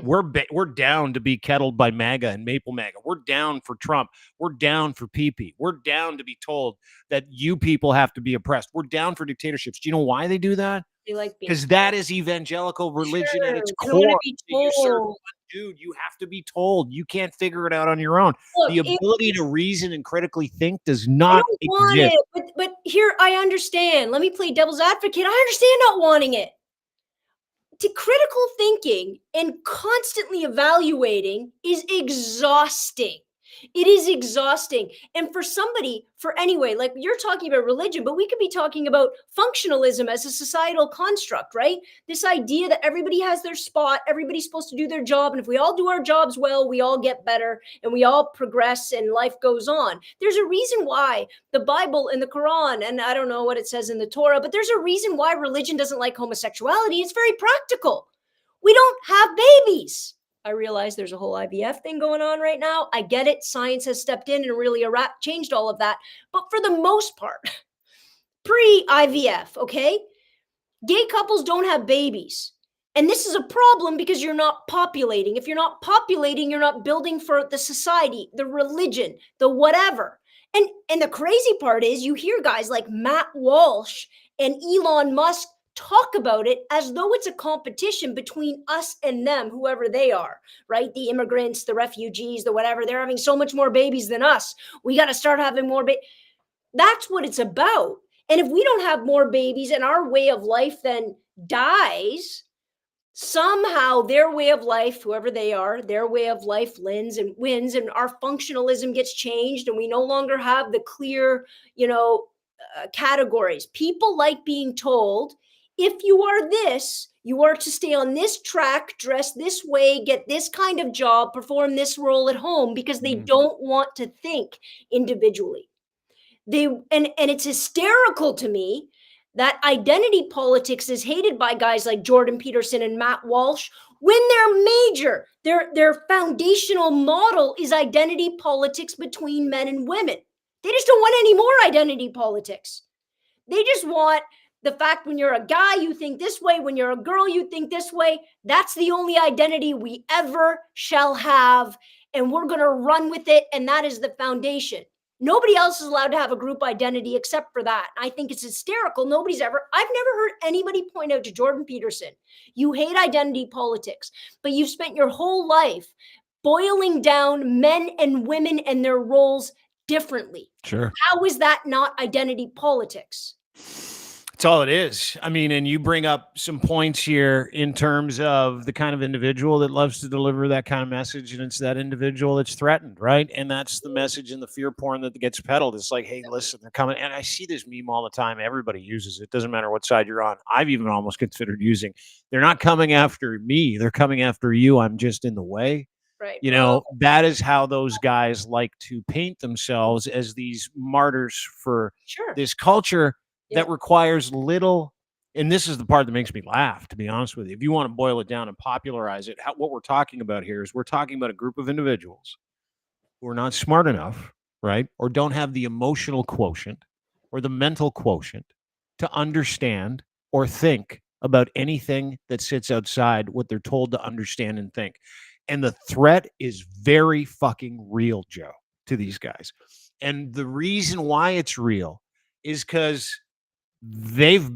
We're down to be kettled by MAGA and Maple MAGA. We're down for Trump. We're down for PP. We're down to be told that you people have to be oppressed. We're down for dictatorships. Do you know why they do that? They like being because that is evangelical religion at its They don't wanna core. be You serve told. one dude, you have to be told. You can't figure it out on your own. Look, The if ability to reason and critically think does I not don't want exist. it, but here I understand. Let me play devil's advocate. I understand not wanting it. To critical thinking and constantly evaluating is exhausting. It is exhausting. And for somebody, for anyway, like you're talking about religion, but we could be talking about functionalism as a societal construct, right? This idea that everybody has their spot, everybody's supposed to do their job. And if we all do our jobs well, we all get better and we all progress and life goes on. There's a reason why the Bible and the Quran, and I don't know what it says in the Torah, but there's a reason why religion doesn't like homosexuality. It's very practical. We don't have babies. I realize there's a whole IVF thing going on right now. I get it. Science has stepped in and really changed all of that. But for the most part, pre-IVF, okay, gay couples don't have babies. And this is a problem because you're not populating. If you're not populating, you're not building for the society, the religion, the whatever. And the crazy part is you hear guys like Matt Walsh and Elon Musk talk about it as though it's a competition between us and them, whoever they are, right? The immigrants, the refugees, the whatever. They're having so much more babies than us. We got to start having more babies. That's what it's about. And if we don't have more babies and our way of life then dies, somehow their way of life, whoever they are, their way of life wins and our functionalism gets changed and we no longer have the clear, categories. People like being told, if you are this, you are to stay on this track, dress this way, get this kind of job, perform this role at home, because they don't want to think individually. And it's hysterical to me that identity politics is hated by guys like Jordan Peterson and Matt Walsh when their foundational model is identity politics between men and women. They just don't want any more identity politics. They just want the fact when you're a guy, you think this way. When you're a girl, you think this way. That's the only identity we ever shall have. And we're going to run with it. And that is the foundation. Nobody else is allowed to have a group identity except for that. I think it's hysterical. I've never heard anybody point out to Jordan Peterson, you hate identity politics, but you've spent your whole life boiling down men and women and their roles differently. Sure. How is that not identity politics? That's all it is. I mean, and you bring up some points here in terms of the kind of individual that loves to deliver that kind of message, and it's that individual that's threatened, right? And that's the message in the fear porn that gets peddled. It's like, hey, listen, they're coming. And I see this meme all the time. Everybody uses it. Doesn't matter what side you're on. I've even almost considered using, they're not coming after me. They're coming after you. I'm just in the way. Right. That is how those guys like to paint themselves as these martyrs for this culture that requires little. And this is the part that makes me laugh, to be honest with you. If you want to boil it down and popularize it, what we're talking about here is we're talking about a group of individuals who are not smart enough, right? Or don't have the emotional quotient or the mental quotient to understand or think about anything that sits outside what they're told to understand and think. And the threat is very fucking real, Joe, to these guys. And the reason why it's real is because they've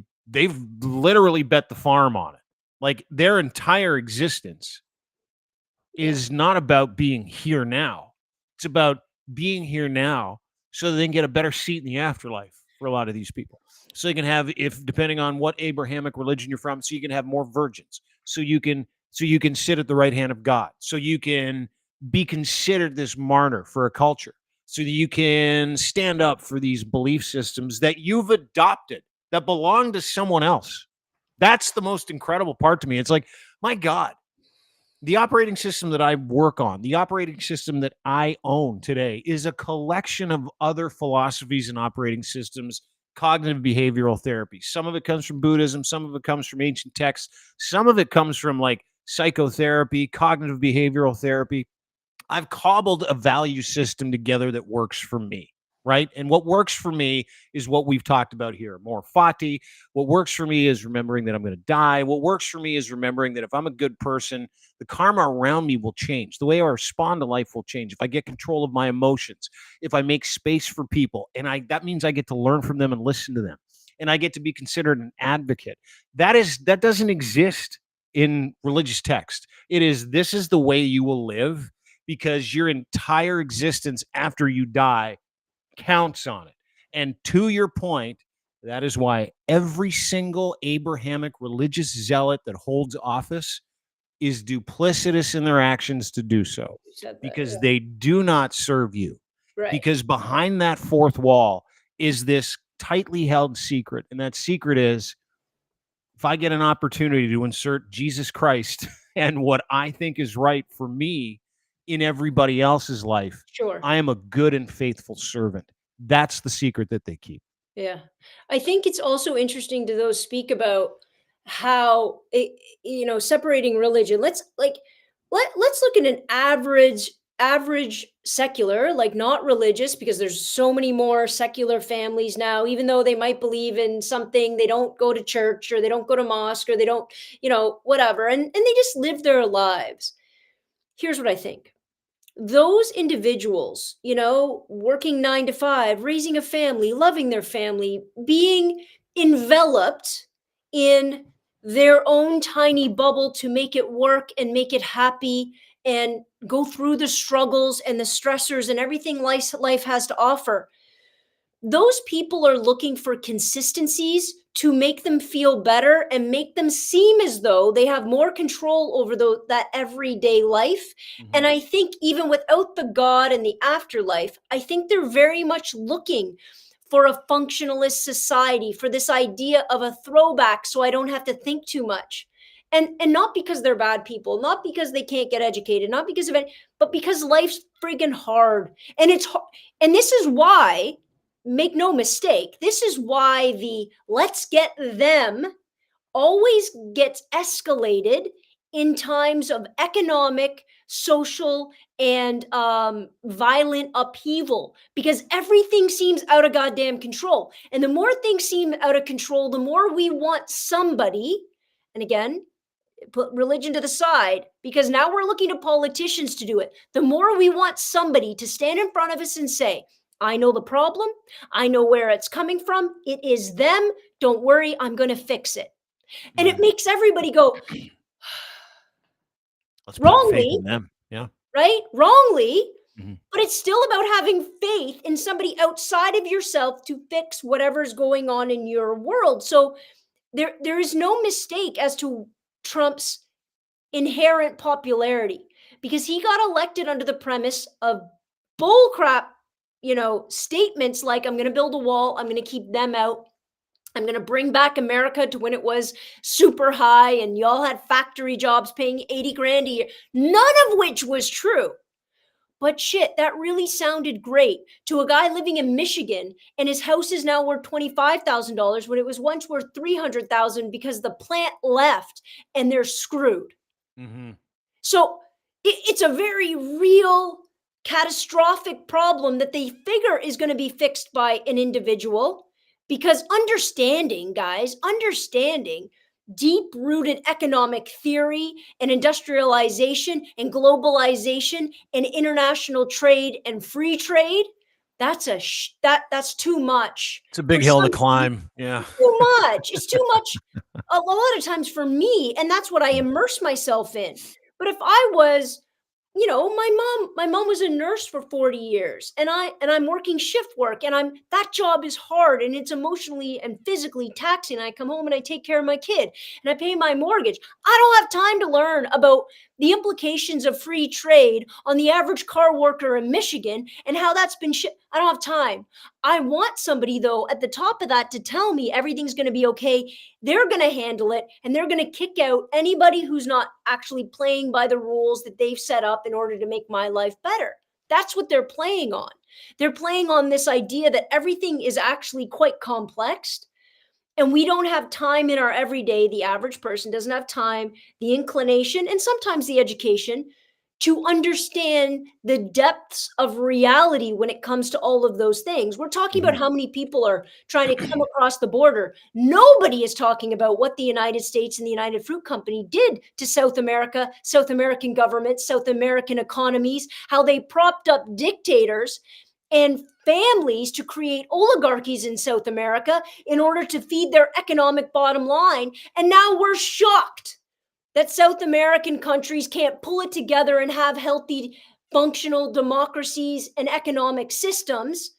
literally bet the farm on it. Like their entire existence is not about being here now. It's about being here now so they can get a better seat in the afterlife for a lot of these people. So you can have, if depending on what Abrahamic religion you're from, so you can have more virgins. So you can sit at the right hand of God. So you can be considered this martyr for a culture. So that you can stand up for these belief systems that you've adopted that belong to someone else. That's the most incredible part to me. It's like, my God, the operating system that I work on, the operating system that I own today is a collection of other philosophies and operating systems, cognitive behavioral therapy. Some of it comes from Buddhism. Some of it comes from ancient texts. Some of it comes from like psychotherapy, cognitive behavioral therapy. I've cobbled a value system together that works for me, right? And what works for me is what we've talked about here. More fati. What works for me is remembering that I'm going to die. What works for me is remembering that if I'm a good person, the karma around me will change. The way I respond to life will change. If I get control of my emotions, if I make space for people, and that means I get to learn from them and listen to them. And I get to be considered an advocate. That doesn't exist in religious text. This is the way you will live, because your entire existence after you die counts on it. And to your point, that is why every single Abrahamic religious zealot that holds office is duplicitous in their actions to do so, because they do not serve you. Right. Because behind that fourth wall is this tightly held secret. And that secret is, if I get an opportunity to insert Jesus Christ and what I think is right for me in everybody else's life, I am a good and faithful servant. That's the secret that they keep. Yeah. I think it's also interesting to speak about how, separating religion. let's look at an average secular, like not religious, because there's so many more secular families now, even though they might believe in something, they don't go to church or they don't go to mosque or they don't, whatever. And they just live their lives. Here's what I think. Those individuals, working 9 to 5, raising a family, loving their family, being enveloped in their own tiny bubble to make it work and make it happy and go through the struggles and the stressors and everything life has to offer. Those people are looking for consistencies to make them feel better and make them seem as though they have more control over that everyday life. And I think even without the God and the afterlife, I think they're very much looking for a functionalist society, for this idea of a throwback so I don't have to think too much. And not because they're bad people, not because they can't get educated, not because of it, but because life's friggin' hard. And and this is why, make no mistake, this is why the let's get them always gets escalated in times of economic, social, and violent upheaval, because everything seems out of goddamn control. And the more things seem out of control, the more we want somebody, and again, put religion to the side, because now we're looking to politicians to do it. The more we want somebody to stand in front of us and say, I know the problem, I know where it's coming from, it is them, don't worry, I'm going to fix it. And it makes everybody go, Let's put our faith wrongly, in them. Yeah. right? Wrongly, Mhm. but it's still about having faith in somebody outside of yourself to fix whatever's going on in your world. So there is no mistake as to Trump's inherent popularity, because he got elected under the premise of bullcrap, statements like, I'm going to build a wall, I'm going to keep them out, I'm going to bring back America to when it was super high and y'all had factory jobs paying 80 grand a year, none of which was true. But shit, that really sounded great to a guy living in Michigan, and his house is now worth $25,000 when it was once worth 300,000 because the plant left and they're screwed. Mhm. So it's a very real, catastrophic problem that they figure is going to be fixed by an individual, because understanding deep rooted economic theory and industrialization and globalization and international trade and free trade, that's too much It's a for big hill to some. climb. Yeah. Too much. It's too much a lot of times for me, and that's what I immerse myself in. But if I was, my mom was a nurse for 40 years, and I'm working shift work, and that job is hard and it's emotionally and physically taxing. I come home and I take care of my kid and I pay my mortgage. I don't have time to learn about the implications of free trade on the average car worker in Michigan and how that's been I don't have time. I want somebody, though, at the top of that to tell me everything's going to be okay. They're going to handle it, and they're going to kick out anybody who's not actually playing by the rules that they've set up in order to make my life better. That's what they're playing on. They're playing on this idea that everything is actually quite complex, and we don't have time in our everyday. The average person doesn't have time, the inclination, and sometimes the education to understand the depths of reality when it comes to all of those things. We're talking about how many people are trying to come across the border. Nobody is talking about what the United States and the United Fruit Company did to South America, South American governments, South American economies, how they propped up dictators and families to create oligarchies in South America in order to feed their economic bottom line. And now we're shocked that South American countries can't pull it together and have healthy, functional democracies and economic systems.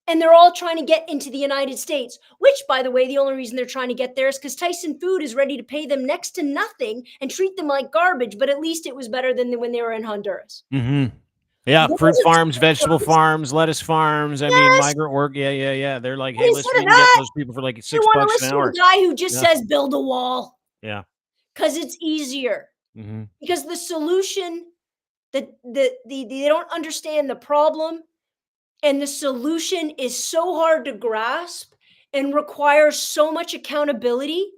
And they're all trying to get into the United States, which, by the way, the only reason they're trying to get there is because Tyson Food is ready to pay them next to nothing and treat them like garbage. But at least it was better than when they were in Honduras. Yeah, Those fruit are farms, two vegetable words. farms, lettuce farms. I mean, Yes. migrant work. Yeah, yeah, yeah. They're like, And hey, instead listen, of we can get that, those people for like they six want to bucks an listen to hour. a guy who just Yeah, says build a wall yeah. because it's easier. hmm Because the solution, they don't understand the problem, and the solution is so hard to grasp and requires so much accountability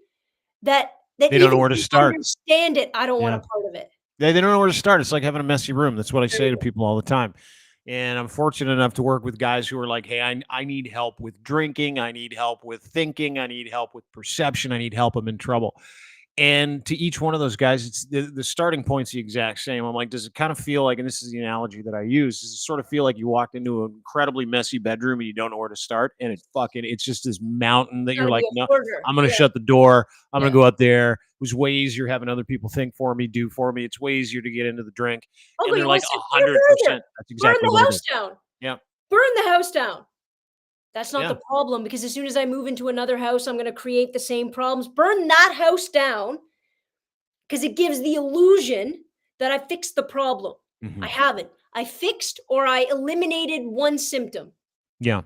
that They don't know even where if to you start. understand it, I don't want Yeah. a part of it. They don't know where to start. It's like having a messy room. That's what I say to people all the time. And I'm fortunate enough to work with guys who are like, hey, I need help with drinking. I need help with thinking. I need help with perception. I need help. I'm in trouble. And to each one of those guys, it's the starting point's the exact same. I'm like, does it kind of feel like, and this is the analogy that I use, does it sort of feel like you walked into an incredibly messy bedroom and you don't know where to start? And it's just this mountain that you're Gotta be like, a no, hoarder. I'm going to Yeah, shut the door. I'm yeah. going to go out there. It was way easier having other people think for me, do for me. It's way easier to get into the drink. Oh, And but they're you want like to step a step 100%. further. That's Burn exactly the what it house is. down. Yeah. Burn the house down. That's not Yeah. the problem, because as soon as I move into another house, I'm going to create the same problems. Burn that house down, because it gives the illusion that I fixed the problem. Mhm. I haven't. I fixed or I eliminated one symptom. Yeah.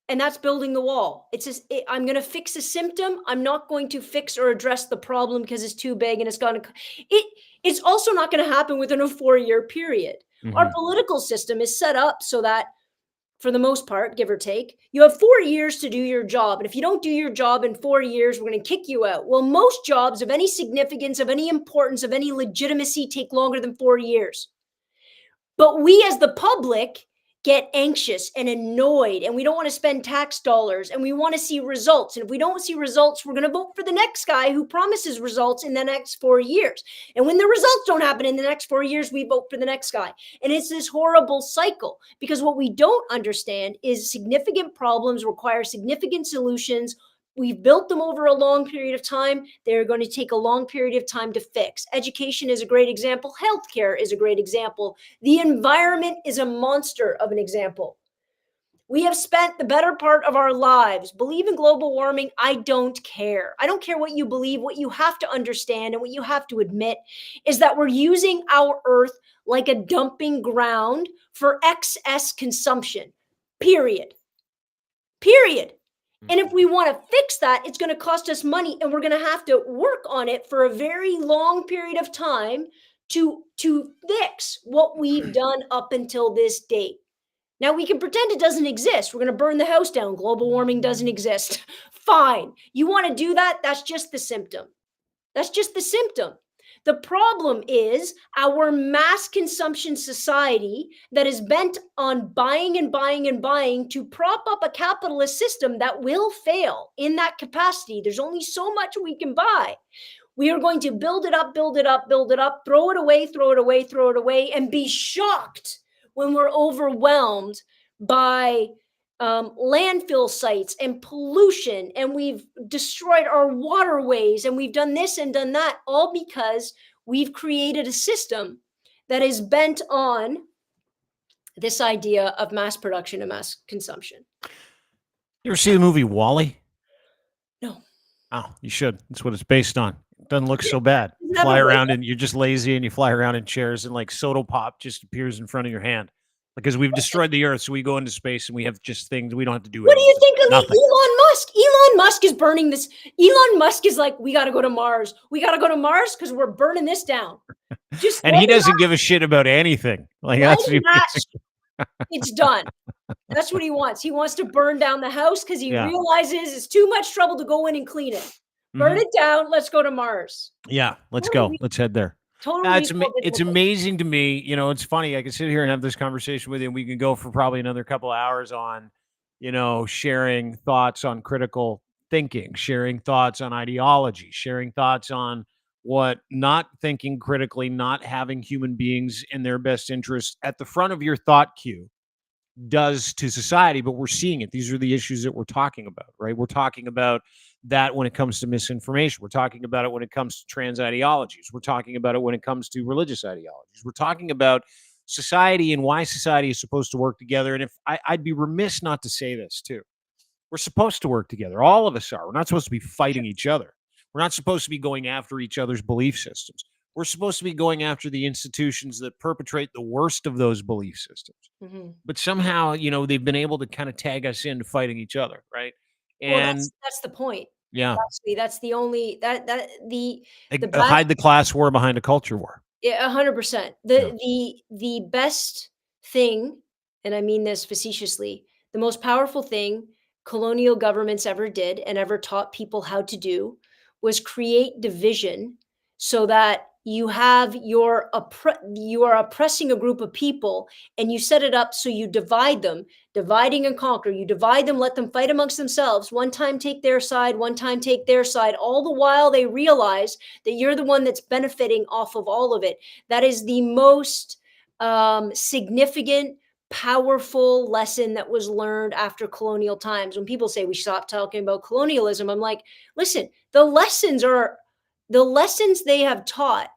And that's building the wall. It's just, I'm going to fix a symptom. I'm not going to fix or address the problem because it's too big and it's going to. It's also not going to happen within a 4-year period. Our Mhm. political system is set up so that, for the most part, give or take, you have 4 years to do your job. And if you don't do your job in 4 years, we're going to kick you out. Well, most jobs of any significance, of any importance, of any legitimacy take longer than 4 years. But we as the public get anxious and annoyed, and we don't want to spend tax dollars, and we want to see results. And if we don't see results, we're going to vote for the next guy who promises results in the next 4 years. And when the results don't happen in the next 4 years, we vote for the next guy. And it's this horrible cycle, because what we don't understand is significant problems require significant solutions. We've built them over a long period of time. They're going to take a long period of time to fix. Education is a great example. Healthcare is a great example. The environment is a monster of an example. We have spent the better part of our lives. Believe in global warming. I don't care. I don't care what you believe. What you have to understand and what you have to admit is that we're using our earth like a dumping ground for excess consumption. Period. Period. And if we want to fix that, it's going to cost us money, and we're going to have to work on it for a very long period of time to fix what we've done up until this date. Now, we can pretend it doesn't exist. We're going to burn the house down. Global warming doesn't exist. Fine. You want to do that? That's just the symptom. That's just the symptom. The problem is our mass consumption society that is bent on buying and buying and buying to prop up a capitalist system that will fail in that capacity. There's only so much we can buy. We are going to build it up, build it up, build it up, throw it away, throw it away, throw it away, and be shocked when we're overwhelmed by landfill sites and pollution, and we've destroyed our waterways, and we've done this and done that, all because we've created a system that is bent on this idea of mass production and mass consumption. You ever see the movie Wall-E? No. Oh, you should. That's what it's based on. It doesn't look so bad. You Never fly read around and you're just lazy and you fly around in chairs and like soda pop just appears in front of your hand. Because we've destroyed the earth, so we go into space and we have just things we don't have to do What do anything. you think of Nothing. Elon Musk? Elon Musk is burning this. Elon Musk is like, we got to go to Mars. We got to go to Mars because we're burning this down. Just And he doesn't give a shit about anything. Like that's the it's done. That's what he wants. He wants to burn down the house because he Yeah. realizes it's too much trouble to go in and clean it. Burn it down. Let's go to Mars. Yeah, let's go. Let's head there. Totally. It's amazing to me. You know, it's funny. I can sit here and have this conversation with you, and we can go for probably another couple of hours on, you know, sharing thoughts on critical thinking, sharing thoughts on ideology, sharing thoughts on what not thinking critically, not having human beings in their best interest at the front of your thought queue does to society, but we're seeing it. These are the issues that we're talking about, right? We're talking about that when it comes to misinformation. We're talking about it when it comes to trans ideologies. We're talking about it when it comes to religious ideologies. We're talking about society and why society is supposed to work together. And if I'd be remiss not to say this too. We're supposed to work together. All of us are. We're not supposed to be fighting each other. We're not supposed to be going after each other's belief systems. We're supposed to be going after the institutions that perpetrate the worst of those belief systems. But somehow, you know, they've been able to kind of tag us into fighting each other, right? And well, that's the point. yeah, Actually, that's the only the hide the class war behind a culture war. Yeah, 100%. The best thing, and I mean this facetiously, the most powerful thing colonial governments ever did and ever taught people how to do was create division so that you are oppressing a group of people, and you set it up so you divide them, dividing and conquer. You divide them, let them fight amongst themselves. One time take their side, one time take their side. All the while they realize that you're the one that's benefiting off of all of it. That is the most significant, powerful lesson that was learned after colonial times. When people say we should stop talking about colonialism, I'm like, listen, the lessons they have taught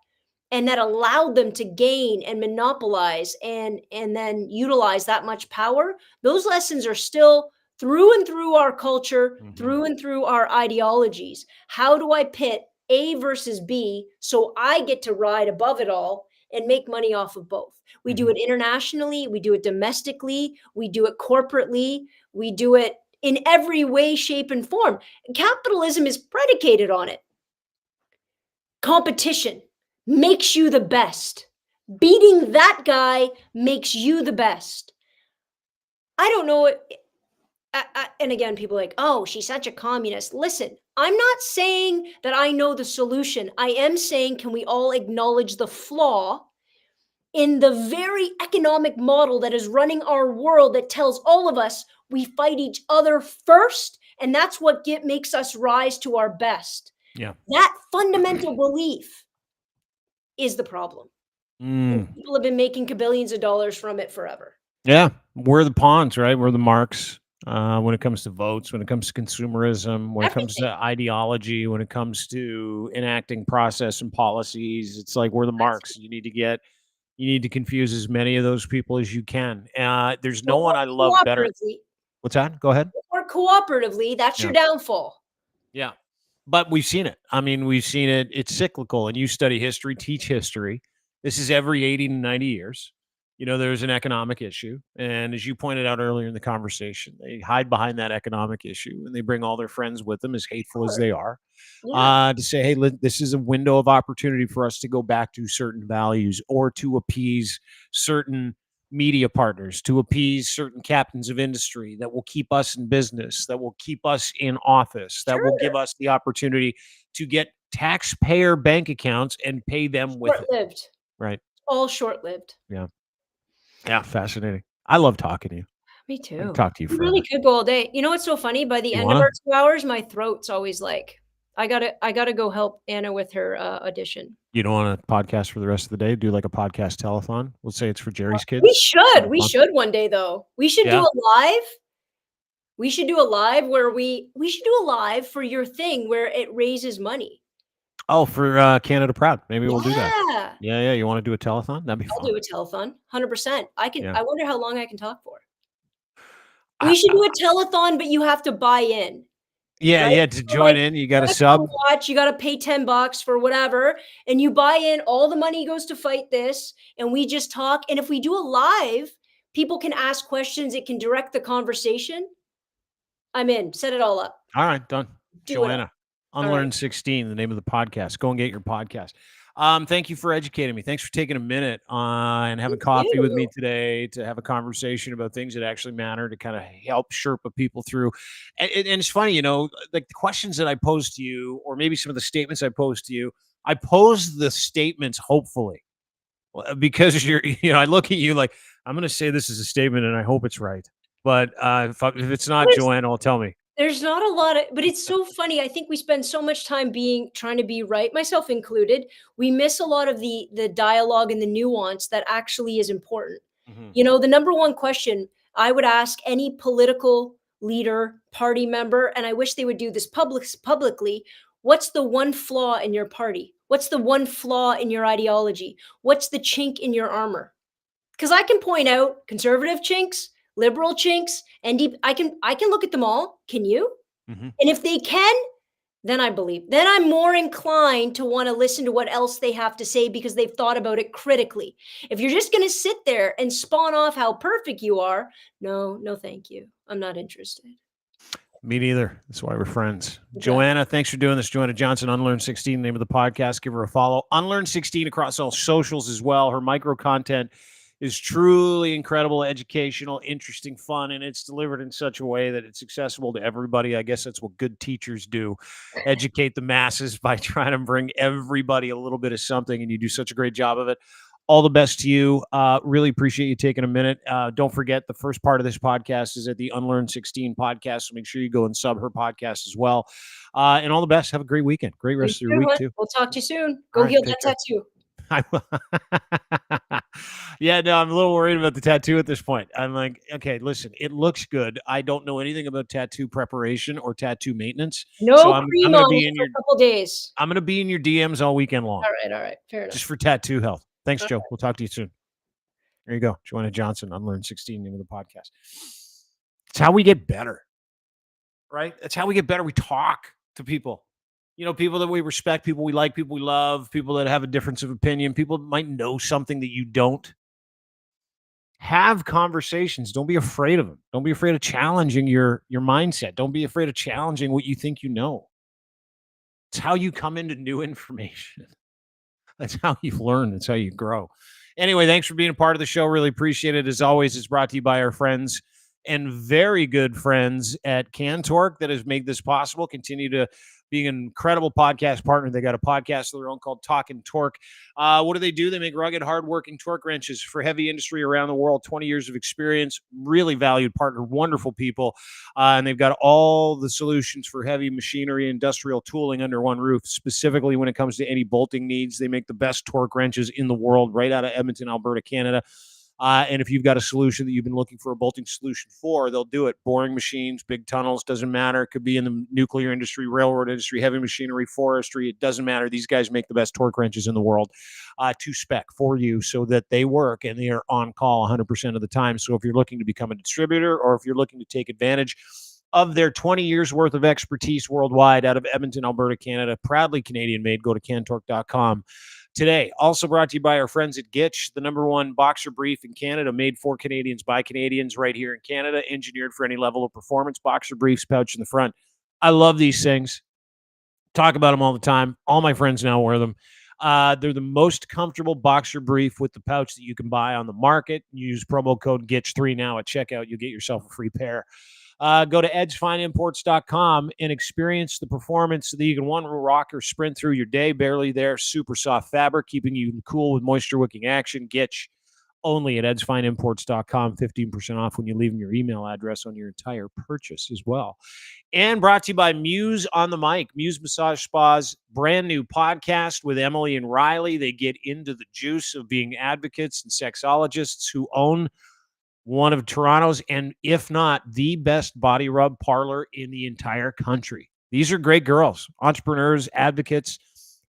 and that allowed them to gain and monopolize and then utilize that much power, those lessons are still through and through our culture, through and through our ideologies. How do I pit A versus B so I get to ride above it all and make money off of both? We do it internationally, we do it domestically, we do it corporately, we do it in every way, shape, and form. Capitalism is predicated on it. Competition makes you the best. Beating that guy makes you the best. I don't know. And again, people are like, oh, she's such a communist. Listen, I'm not saying that I know the solution. I am saying, can we all acknowledge the flaw in the very economic model that is running our world, that tells all of us we fight each other first, and that's what makes us rise to our best. Yeah. That fundamental belief is the problem. And people have been making billions of dollars from it forever. Yeah. We're the pawns, right? We're the marks when it comes to votes, when it comes to consumerism, when it comes to ideology, when it comes to enacting process and policies. It's like we're the marks. You need to confuse as many of those people as you can. There's no one I love better. What's that? Go ahead. Or cooperatively, that's your downfall. Yeah. But we've seen it. I mean, we've seen it. It's cyclical. And you study history, teach history. This is every 80 to 90 years. There's an economic issue. And as you pointed out earlier in the conversation, they hide behind that economic issue and they bring all their friends with them, as hateful as they are, to say, hey, this is a window of opportunity for us to go back to certain values or to appease certain media partners, to appease certain captains of industry that will keep us in business, that will keep us in office, that will give us the opportunity to get taxpayer bank accounts and pay them with it. Short-lived. Right. All short-lived. Yeah. Yeah. Fascinating. I love talking to you. Me too. I can talk to you forever. We really could go all day. You know what's so funny? By the end of our 2 hours, my throat's always like, I gotta go help Anna with her audition. You don't want a podcast for the rest of the day? Do like a podcast telethon? We'll say it's for Jerry's kids. We should one day though. We should do a live. We should do a live where we should do a live for your thing where it raises money. Oh, for Canada Proud. Maybe we'll do that. Yeah. You want to do a telethon? That'd be fun. I'll do a telethon. 100%. I wonder how long I can talk for. We should do a telethon, but you have to buy in. Yeah, right? To join in, you got to sub. Watch, you got to pay $10 for whatever, and you buy in. All the money goes to fight this, and we just talk. And if we do a live, people can ask questions. It can direct the conversation. I'm in. Set it all up. All right, done. Joanna, Unlearn 16, the name of the podcast. Go and get your podcast. Thank you for educating me. Thanks for taking a minute and having coffee with me today to have a conversation about things that actually matter, to kind of help Sherpa people through. And it's funny, like the questions that I pose to you, or maybe some of the statements I pose to you, I pose the statements hopefully, because I look at you like, I'm going to say this is a statement and I hope it's right. But if it's not, Joanna will tell me. There's not a lot of, but it's so funny. I think we spend so much time trying to be right, myself included. We miss a lot of the dialogue and the nuance that actually is important. The number one question I would ask any political leader, party member, and I wish they would do this publicly. What's the one flaw in your party? What's the one flaw in your ideology? What's the chink in your armor? Because I can point out conservative chinks, liberal chinks, and I can look at them all. Can you? And if they can, then I believe. Then I'm more inclined to want to listen to what else they have to say because they've thought about it critically. If you're just going to sit there and spawn off how perfect you are, no, thank you. I'm not interested. Me neither. That's why we're friends. Okay. Joanna, thanks for doing this. Joanna Johnson, Unlearn 16, name of the podcast. Give her a follow. Unlearn 16 across all socials as well. Her micro content is truly incredible, educational, interesting, fun, and it's delivered in such a way that it's accessible to everybody. I guess that's what good teachers do, educate the masses by trying to bring everybody a little bit of something, and you do such a great job of it. All the best to you. Really appreciate you taking a minute. Don't forget, the first part of this podcast is at the Unlearn 16 podcast, so make sure you go and sub her podcast as well. And all the best. Have a great weekend. Great rest of your week, too. We'll talk to you soon. All Go right, heal take that care. tattoo. I will. Yeah, no, I'm a little worried about the tattoo at this point. I'm like, okay, listen, it looks good. I don't know anything about tattoo preparation or tattoo maintenance. No So I'm cream gonna on be it in for your a couple days. I'm gonna be in your DMs all weekend long. All right. Fair enough. Just for tattoo health. Thanks, All Joe. right. We'll talk to you soon. There you go. Joanna Johnson, Unlearn 16, name of the podcast. It's how we get better, right? That's how we get better. We talk to people. You know, people that we respect, people we like, people we love, people that have a difference of opinion, people that might know something that you don't. Have conversations. Don't be afraid of them. Don't be afraid of challenging your mindset. Don't be afraid of challenging what you think you know. It's how you come into new information. That's how you learn. That's how you grow. Anyway, thanks for being a part of the show. Really appreciate it. As always, it's brought to you by our friends and very good friends at Cantork that has made this possible. Continue to be an incredible podcast partner. They got a podcast of their own called Talking Torque. What do? They make rugged, hardworking torque wrenches for heavy industry around the world. 20 years of experience, really valued partner, wonderful people. And they've got all the solutions for heavy machinery, industrial tooling under one roof, specifically when it comes to any bolting needs. They make the best torque wrenches in the world right out of Edmonton, Alberta, Canada. And if you've got a solution that you've been looking for a bolting solution for, they'll do it. Boring machines, big tunnels, doesn't matter. It could be in the nuclear industry, railroad industry, heavy machinery, forestry. It doesn't matter. These guys make the best torque wrenches in the world to spec for you so that they work and they are on call 100% of the time. So if you're looking to become a distributor or if you're looking to take advantage of their 20 years worth of expertise worldwide out of Edmonton, Alberta, Canada, proudly Canadian made, go to cantork.com. Today, also brought to you by our friends at Gitch, the #1 boxer brief in Canada, made for Canadians by Canadians right here in Canada, engineered for any level of performance. Boxer briefs, pouch in the front. I love these things. Talk about them all the time. All my friends now wear them. They're the most comfortable boxer brief with the pouch that you can buy on the market. Use promo code GITCH3 now at checkout. You'll get yourself a free pair. Go to edgefineimports.com and experience the performance that you can rock or sprint through your day. Barely there, super soft fabric, keeping you cool with moisture wicking action. Gitch only at edgefineimports.com. 15% off when you leave them your email address on your entire purchase as well. And brought to you by Muse on the Mic, Muse Massage Spa's brand new podcast with Emily and Riley. They get into the juice of being advocates and sexologists who own one of Toronto's, and if not the best body rub parlor in the entire country. These are great girls, entrepreneurs, advocates,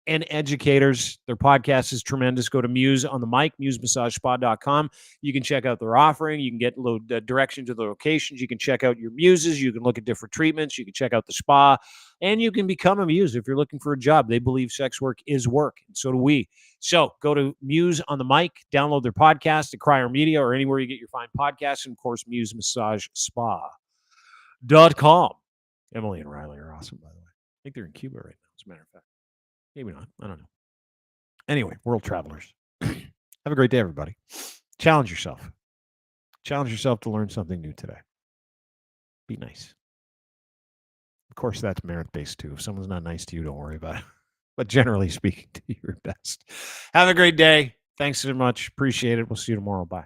and educators. Their podcast is tremendous. Go to Muse on the Mic, musemassagespa.com. You can check out their offering. You can get a little direction to the locations. You can check out your muses. You can look at different treatments. You can check out the spa, and you can become a muse if you're looking for a job. They believe sex work is work, and so do we. So go to Muse on the Mic, download their podcast at Crier Media or anywhere you get your fine podcasts, and of course, musemassagespa.com. Emily and Riley are awesome, by the way. I think they're in Cuba right now, as a matter of fact. Maybe not. I don't know. Anyway, world travelers. Have a great day, everybody. Challenge yourself. Challenge yourself to learn something new today. Be nice. Of course, that's merit-based, too. If someone's not nice to you, don't worry about it. But generally speaking, do your best. Have a great day. Thanks so much. Appreciate it. We'll see you tomorrow. Bye.